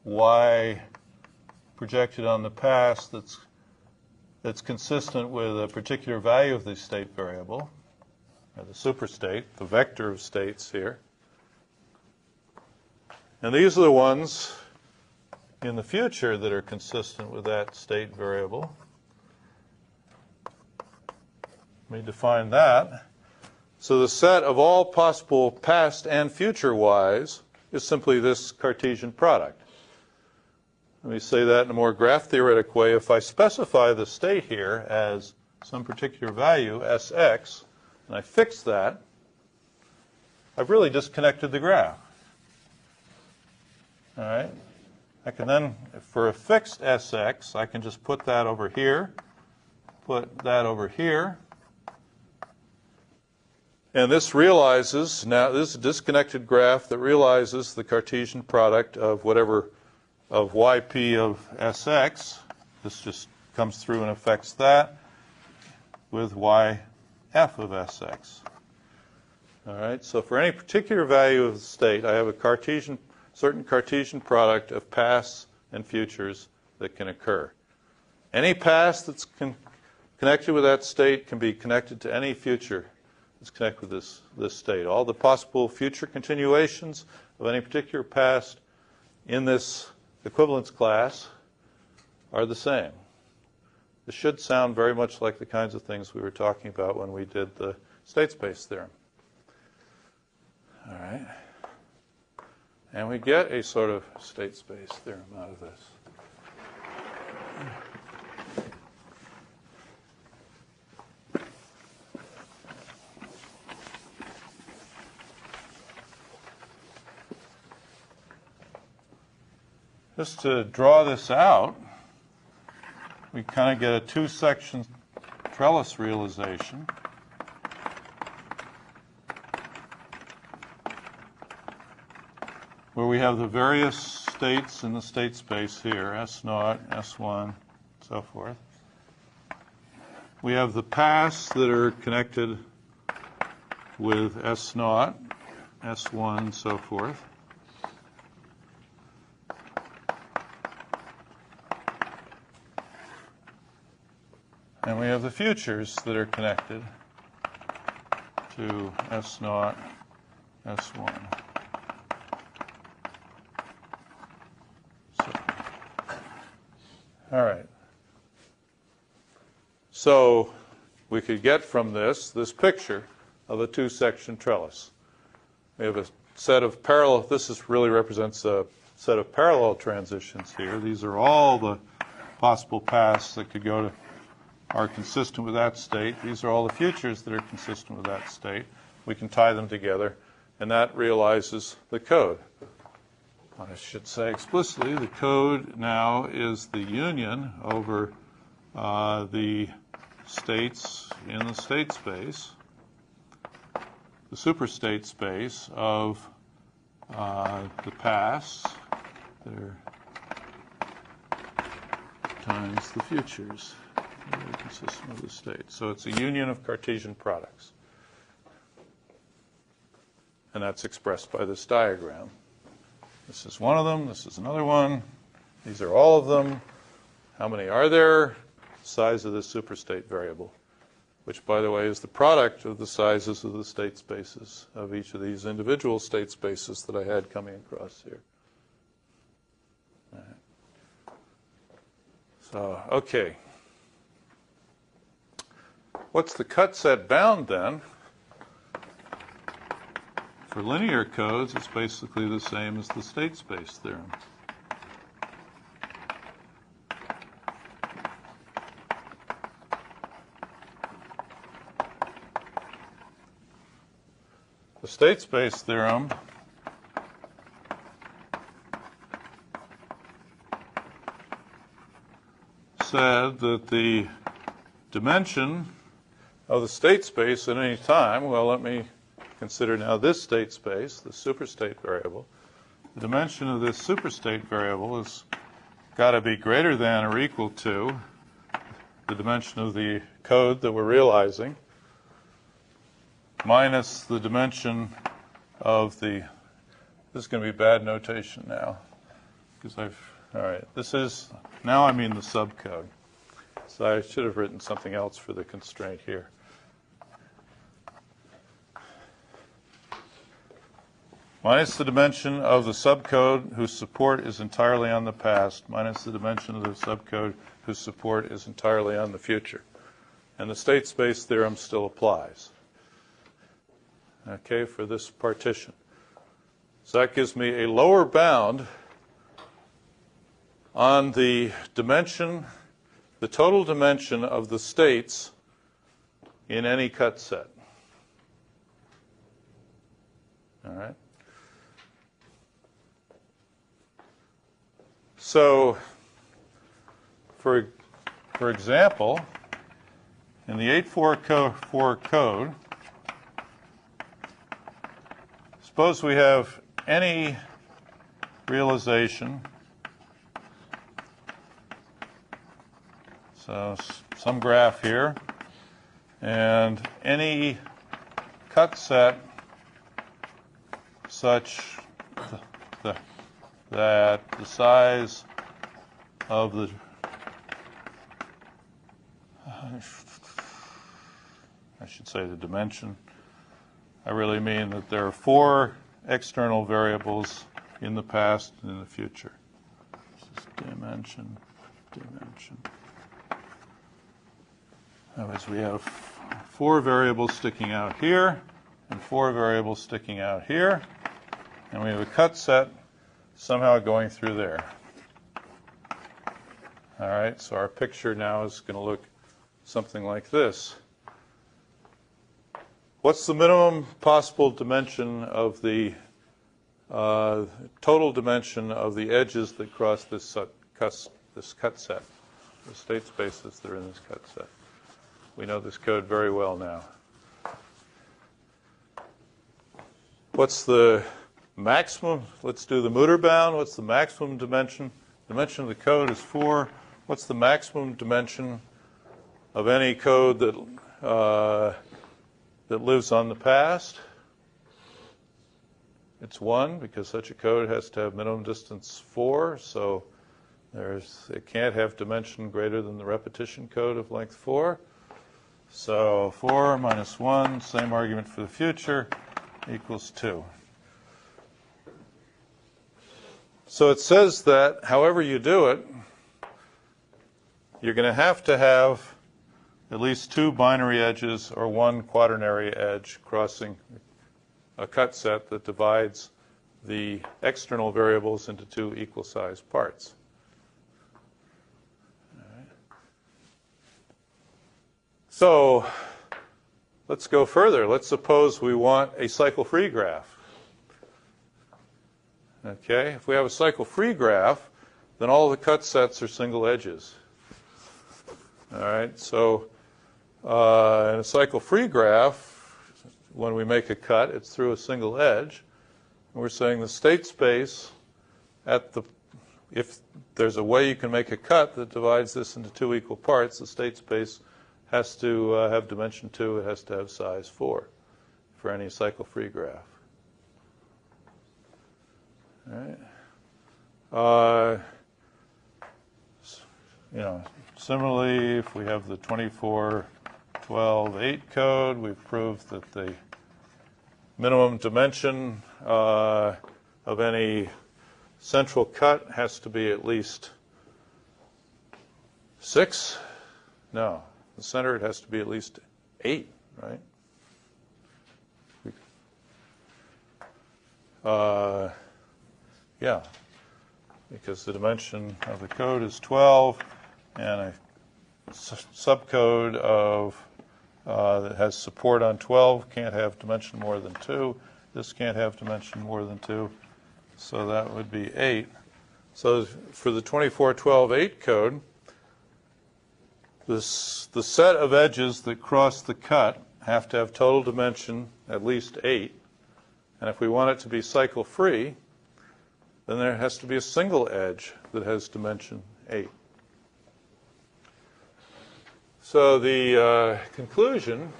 y projected on the past that's consistent with a particular value of the state variable, or the superstate, the vector of states here. And these are the ones in the future that are consistent with that state variable. Let me define that. So the set of all possible past and future y's is simply this Cartesian product. Let me say that in a more graph theoretic way. If I specify the state here as some particular value, Sx, and I fix that, I've really disconnected the graph. All right? I can then, for a fixed Sx, I can just put that over here, put that over here. And this realizes, now this is a disconnected graph that realizes the Cartesian product of whatever, of yp of Sx. This just comes through and affects that with yf of Sx. All right, so for any particular value of the state, I have a certain Cartesian product of pasts and futures that can occur. Any past that's connected with that state can be connected to any future that's connected with this state. All the possible future continuations of any particular past in this equivalence class are the same. This should sound very much like the kinds of things we were talking about when we did the state space theorem. All right. And we get a sort of state space theorem out of this. Just to draw this out, we kind of get a two-section trellis realization. Where we have the various states in the state space here, S0, S1, so forth. We have the paths that are connected with S0, S1, so forth. And we have the futures that are connected to S0, S1. All right. So we could get from this picture of a two-section trellis. We have a set of parallel, this really represents a set of parallel transitions here. These are all the possible paths that could go to, are consistent with that state. These are all the futures that are consistent with that state. We can tie them together, and that realizes the code. I should say explicitly, the code now is the union over the states in the state space, the superstate space of the paths there times the futures that are consistent with the state. So it's a union of Cartesian products. And that's expressed by this diagram. This is one of them. This is another one. These are all of them. How many are there? Size of the superstate variable, which, by the way, is the product of the sizes of the state spaces of each of these individual state spaces that I had coming across here. All right. So, okay. What's the cut set bound then? For linear codes, it's basically the same as the state space theorem. The state space theorem said that the dimension of the state space at any time, well, let me consider now this state space, the superstate variable. The dimension of this superstate variable has got to be greater than or equal to the dimension of the code that we're realizing minus the dimension of the, this is going to be bad notation now, because all right, this is, now I mean the subcode. So I should have written something else for the constraint here. Minus the dimension of the subcode whose support is entirely on the past, minus the dimension of the subcode whose support is entirely on the future. And the state space theorem still applies, okay, for this partition. So that gives me a lower bound on the dimension, the total dimension of the states in any cut set. All right? So, for example, in the 8.4 code, suppose we have any realization, so some graph here, and any cut set such that the size of the I should say the dimension. I really mean that there are 4 external variables in the past and in the future. This is dimension. Otherwise, we have 4 variables sticking out here and 4 variables sticking out here. And we have a cut set somehow going through there. All right, so our picture now is going to look something like this. What's the minimum possible dimension of the total dimension of the edges that cross this cut set, the state spaces that are in this cut set? We know this code very well now. What's the maximum? Let's do the Mutter bound. What's the maximum dimension? Dimension of the code is 4. What's the maximum dimension of any code that lives on the past? It's 1, because such a code has to have minimum distance 4. So it can't have dimension greater than the repetition code of length 4. So 4 minus 1, same argument for the future, equals 2. So it says that however you do it, you're going to have at least 2 binary edges or 1 quaternary edge crossing a cut set that divides the external variables into 2 equal-sized parts. All right. So let's go further. Let's suppose we want a cycle-free graph. Okay, if we have a cycle-free graph, then all the cut sets are single edges. All right, so in a cycle-free graph, when we make a cut, it's through a single edge. And we're saying the state space if there's a way you can make a cut that divides this into 2 equal parts, the state space has to have dimension 2. It has to have size 4 for any cycle-free graph. All right. Similarly, if we have the 24.12.8 code, we've proved that the minimum dimension of any central cut has to be at least 6. No, the center, it has to be at least 8, right? Yeah, because the dimension of the code is 12, and a subcode of that has support on 12 can't have dimension more than 2, This can't have dimension more than 2. So that would be 8. So for the 2412-8 code, the set of edges that cross the cut have to have total dimension at least 8. And if we want it to be cycle-free, then there has to be a single edge that has dimension 8. So the conclusion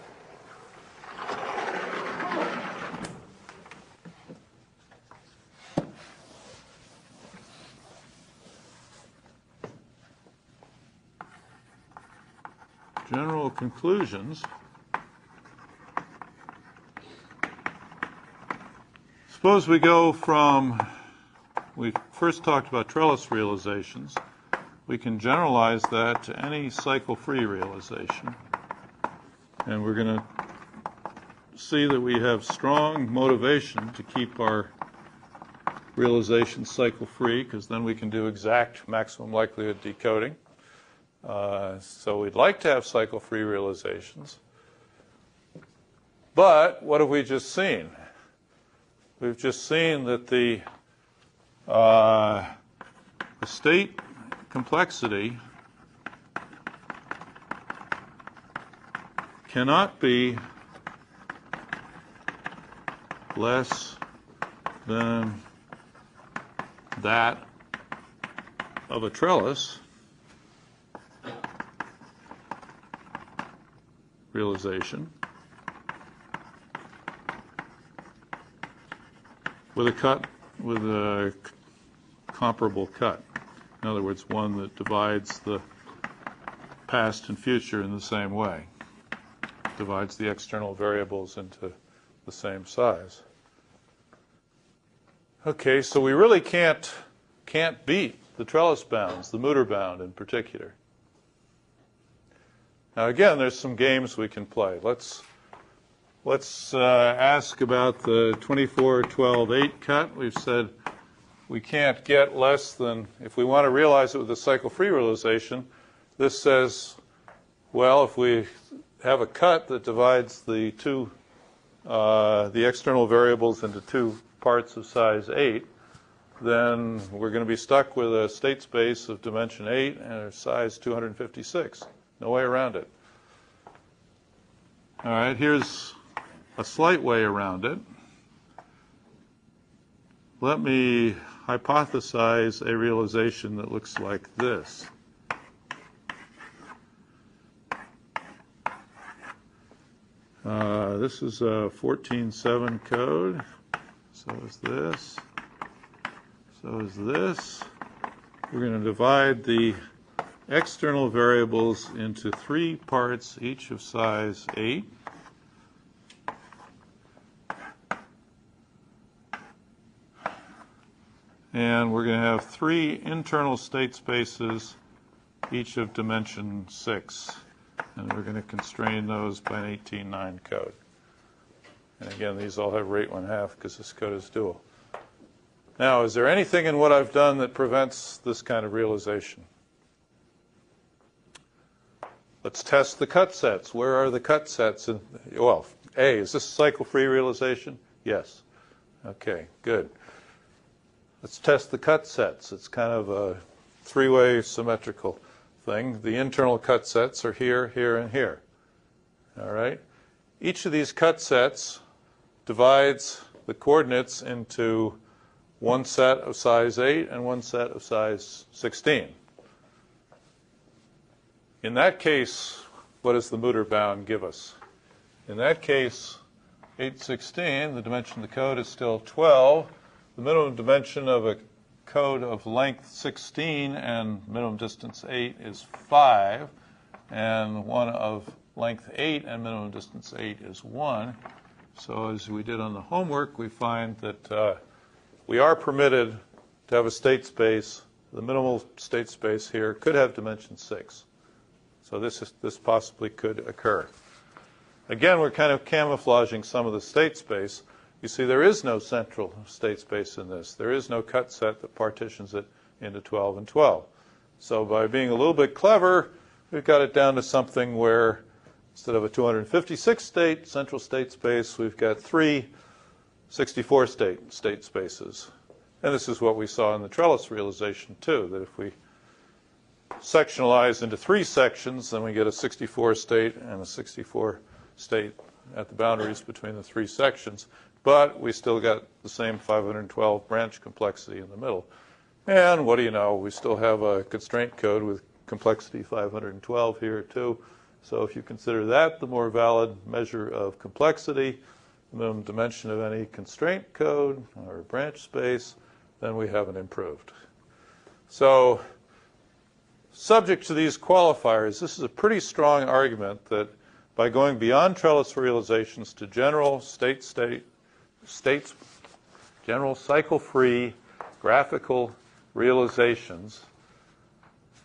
general conclusions. Suppose we go from, we first talked about trellis realizations. We can generalize that to any cycle-free realization. And we're going to see that we have strong motivation to keep our realization cycle-free, because then we can do exact maximum likelihood decoding. So we'd like to have cycle-free realizations. But what have we just seen? We've just seen that the state complexity cannot be less than that of a trellis realization with a comparable cut. In other words, one that divides the past and future in the same way, divides the external variables into the same size. Okay, so we really can't beat the trellis bounds, the Mutter bound in particular. Now again, there's some games we can play. Let's ask about the 24-12-8 cut. We've said we can't get less than, if we want to realize it with a cycle-free realization, this says, well, if we have a cut that divides the external variables into two parts of size 8, then we're going to be stuck with a state space of dimension 8 and a size 256. No way around it. All right, here's a slight way around it. Let me hypothesize a realization that looks like this. This is a 14.7 code. So is this. So is this. We're going to divide the external variables into 3 parts, each of size 8. And we're going to have 3 internal state spaces, each of dimension 6. And we're going to constrain those by an 18.9 code. And again, these all have rate 1/2 because this code is dual. Now, is there anything in what I've done that prevents this kind of realization? Let's test the cut sets. Where are the cut sets? Well, A, is this a cycle-free realization? Yes. Okay, good. Let's test the cut sets. It's kind of a 3-way symmetrical thing. The internal cut sets are here, here, and here. All right? Each of these cut sets divides the coordinates into one set of size 8 and one set of size 16. In that case, what does the Mutter bound give us? In that case, 816, the dimension of the code is still 12. The minimum dimension of a code of length 16 and minimum distance 8 is 5. And one of length 8 and minimum distance 8 is 1. So as we did on the homework, we find that we are permitted to have a state space. The minimal state space here could have dimension 6. So this possibly could occur. Again, we're kind of camouflaging some of the state space. You see, there is no central state space in this. There is no cut set that partitions it into 12 and 12. So by being a little bit clever, we've got it down to something where instead of a 256 state central state space, we've got 3 64 state spaces. And this is what we saw in the trellis realization too, that if we sectionalize into 3 sections, then we get a 64 state and a 64 state at the boundaries between the 3 sections. But we still got the same 512 branch complexity in the middle. And what do you know? We still have a constraint code with complexity 512 here too. So if you consider that the more valid measure of complexity, the minimum dimension of any constraint code or branch space, then we haven't improved. So subject to these qualifiers, this is a pretty strong argument that by going beyond trellis realizations to general general cycle-free graphical realizations,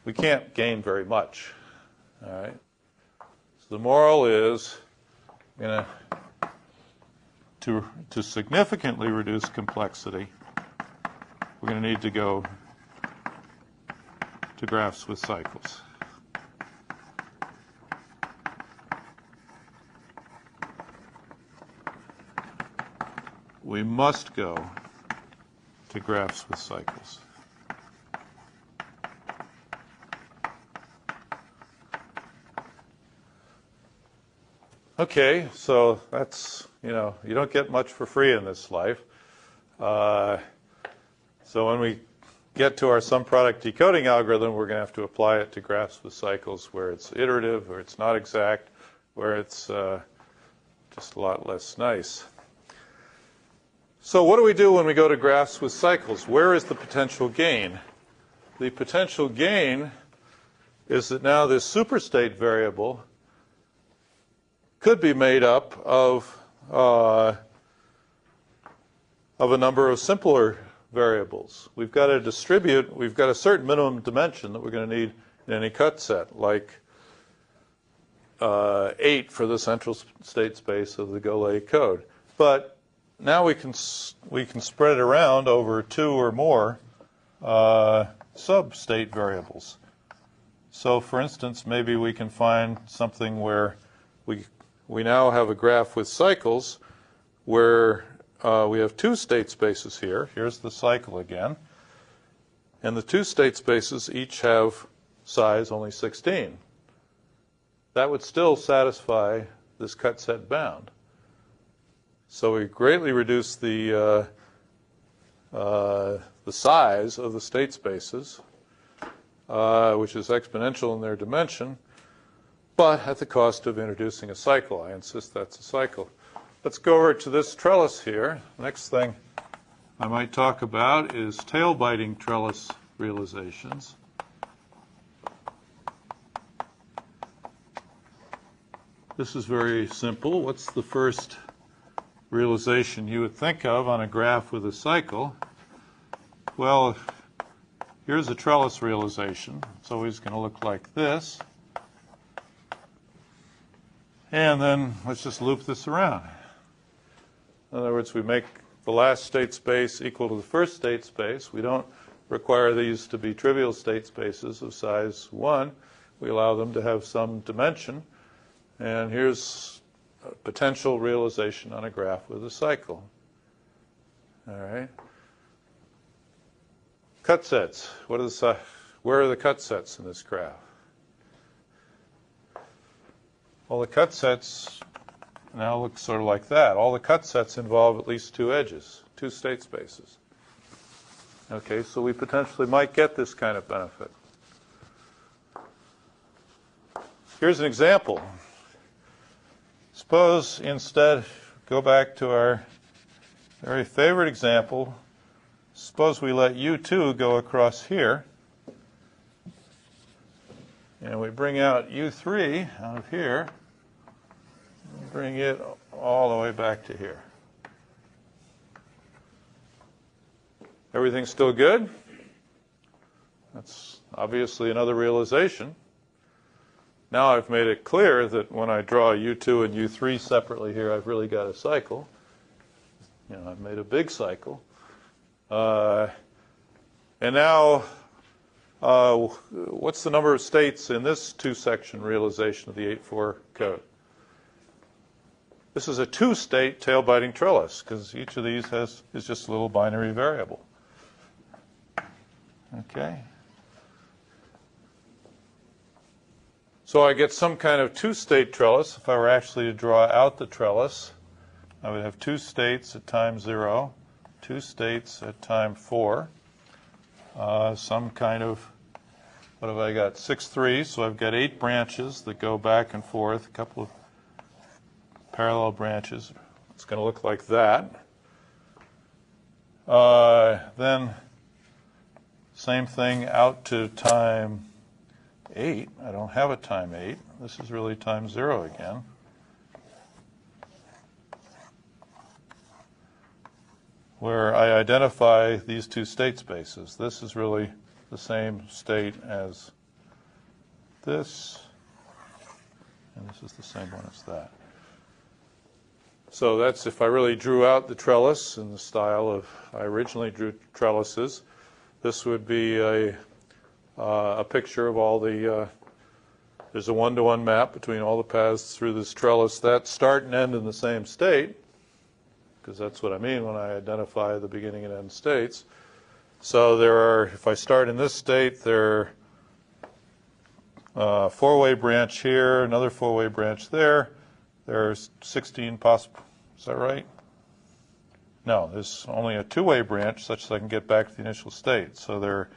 we can't gain very much. All right. So the moral is, to significantly reduce complexity, we're going to need to go to graphs with cycles. We must go to graphs with cycles. Okay, so that's, you don't get much for free in this life. So when we get to our sum product decoding algorithm, we're going to have to apply it to graphs with cycles where it's iterative, where it's not exact, where it's just a lot less nice. So what do we do when we go to graphs with cycles? Where is the potential gain? The potential gain is that now this superstate variable could be made up of a number of simpler variables. We've got to distribute, we've got a certain minimum dimension that we're going to need in any cut set, like 8 for the central state space of the Golay code. But now we can spread it around over 2 or more sub-state variables. So for instance, maybe we can find something where we now have a graph with cycles where we have 2 state spaces here. Here's the cycle again. And the 2 state spaces each have size only 16. That would still satisfy this cut set bound. So we greatly reduce the size of the state spaces, which is exponential in their dimension, but at the cost of introducing a cycle. I insist that's a cycle. Let's go over to this trellis here. Next thing I might talk about is tail-biting trellis realizations. This is very simple. What's the first realization you would think of on a graph with a cycle? Well, here's a trellis realization. It's always going to look like this. And then let's just loop this around. In other words, we make the last state space equal to the first state space. We don't require these to be trivial state spaces of size 1. We allow them to have some dimension. And here's a potential realization on a graph with a cycle. All right. Cut sets. Where are the cut sets in this graph? Well, the cut sets now look sort of like that. All the cut sets involve at least 2 edges, 2 state spaces. Okay, so we potentially might get this kind of benefit. Here's an example. Suppose instead, go back to our very favorite example. Suppose we let U2 go across here. And we bring out U3 out of here, and bring it all the way back to here. Everything's still good? That's obviously another realization. Now I've made it clear that when I draw U2 and U3 separately here, I've really got a cycle. I've made a big cycle. And now, what's the number of states in this 2-section realization of the 8.4 code? This is a two-state tail-biting trellis because each of these is just a little binary variable. Okay. So I get some kind of two-state trellis. If I were actually to draw out the trellis, I would have two states at time 0, two states at time 4, some kind of, what have I got, 6, 3, so I've got 8 branches that go back and forth, a couple of parallel branches. It's going to look like that. Then same thing out to time 8. I don't have a time 8. This is really time 0 again. Where I identify these two state spaces. This is really the same state as this, and this is the same one as that. So that's if I really drew out the trellis in the style of I originally drew trellises. This would be a picture of all the, there's a one-to-one map between all the paths through this trellis that start and end in the same state, because that's what I mean when I identify the beginning and end states. So there are, if I start in this state, there are a four-way branch here, another four-way branch there. There's 16 possible, is that right? No, there's only a two-way branch such that I can get back to the initial state. So there are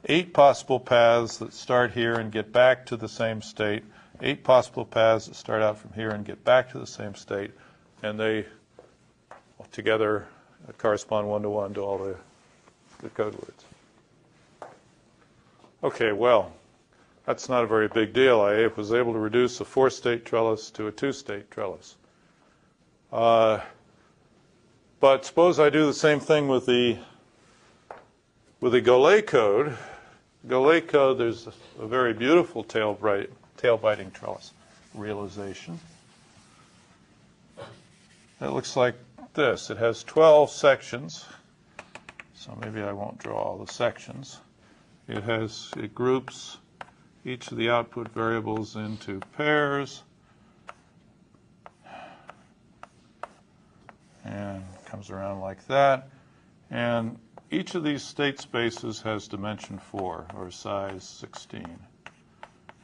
8 possible paths that start here and get back to the same state, 8 possible paths that start out from here and get back to the same state, and they together correspond one-to-one to all the code words. Okay, well, that's not a very big deal. I was able to reduce a 4-state trellis to a 2-state trellis. But suppose I do the same thing with the Golay code. Golay code, there's a very beautiful tail-biting trellis realization. It looks like this. It has 12 sections, so maybe I won't draw all the sections. It groups each of the output variables into pairs and comes around like that. And each of these state spaces has dimension 4 or size 16.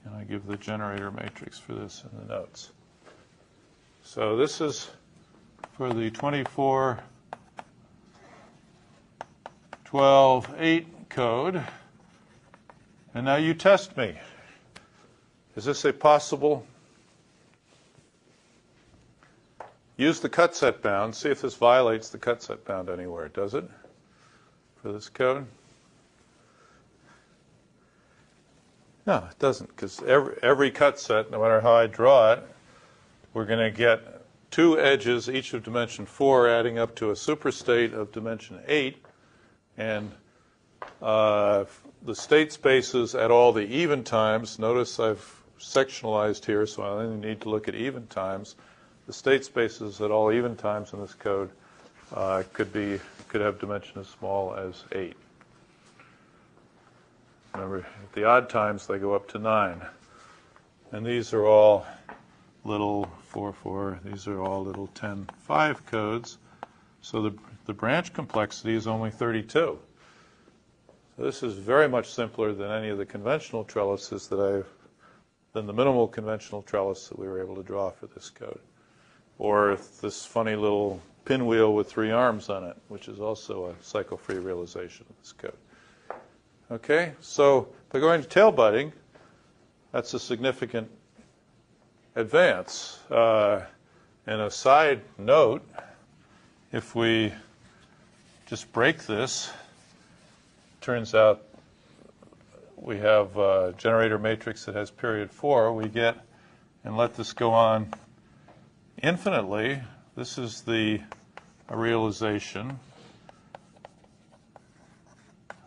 And I give the generator matrix for this in the notes. So this is for the 24, 12, 8 code. And now you test me. Is this a possible? Use the cut set bound. See if this violates the cut set bound anywhere. Does it? For this code? No, it doesn't, because every cut set, no matter how I draw it, we're going to get 2 edges, each of dimension 4, adding up to a superstate of dimension 8. And the state spaces at all the even times, notice I've sectionalized here, so I only need to look at even times. The state spaces at all even times in this code could have dimension as small as 8. Remember, at the odd times they go up to 9. And these are all little 4, 4. These are all little 10, 5 codes. So the branch complexity is only 32. So this is very much simpler than any of the conventional trellises than the minimal conventional trellis that we were able to draw for this code. Or this funny little pinwheel with 3 arms on it, which is also a cycle-free realization of this code. Okay, so by going to tail-biting, that's a significant advance. And a side note, if we just break this, turns out we have a generator matrix that has period 4. We get, and let this go on infinitely, this is a realization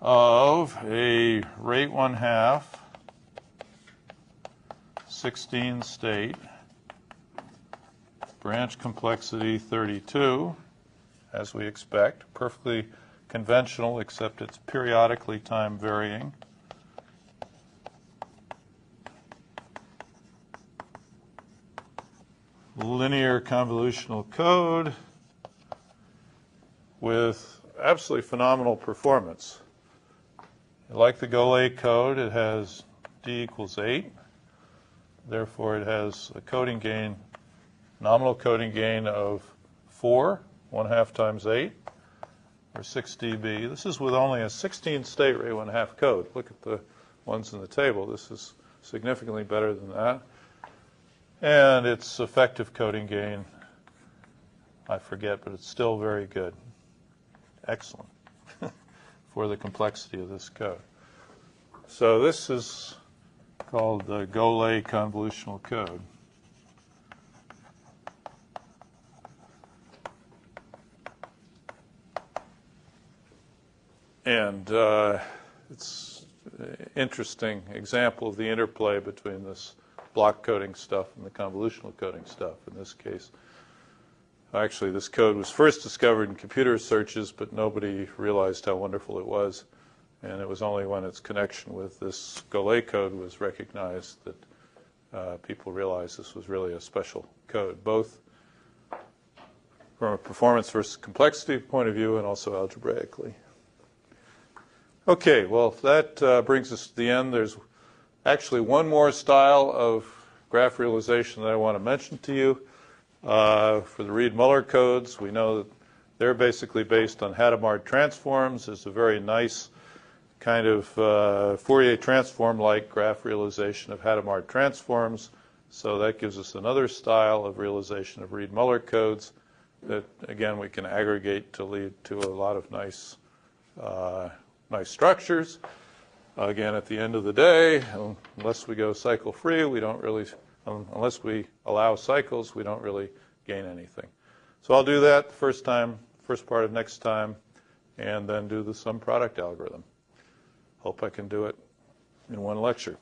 of a rate 1/2 16 state branch complexity 32, as we expect, perfectly conventional, except it's periodically time varying. linear convolutional code with absolutely phenomenal performance. Like the GoLay code, it has D equals 8. Therefore, it has a coding gain, nominal coding gain of 4, 1/2 times 8, or 6 dB. This is with only a 16-state rate 1/2 code. Look at the ones in the table. This is significantly better than that. And its effective coding gain, I forget, but it's still very good. Excellent for the complexity of this code. So this is called the GoLay convolutional code. And it's an interesting example of the interplay between this block coding stuff and the convolutional coding stuff. In this case, actually, this code was first discovered in computer searches, but nobody realized how wonderful it was. And it was only when its connection with this GoLay code was recognized that people realized this was really a special code, both from a performance versus complexity point of view and also algebraically. Okay, well, that brings us to the end. There's actually one more style of graph realization that I want to mention to you. For the Reed-Muller codes, we know that they're basically based on Hadamard transforms. It's a very nice kind of Fourier transform-like graph realization of Hadamard transforms. So that gives us another style of realization of Reed-Muller codes that, again, we can aggregate to lead to a lot of nice structures. Again, at the end of the day, unless we go cycle-free, we don't really, unless we allow cycles, we don't really gain anything. So I'll do that the first part of next time, and then do the sum product algorithm. Hope I can do it in one lecture.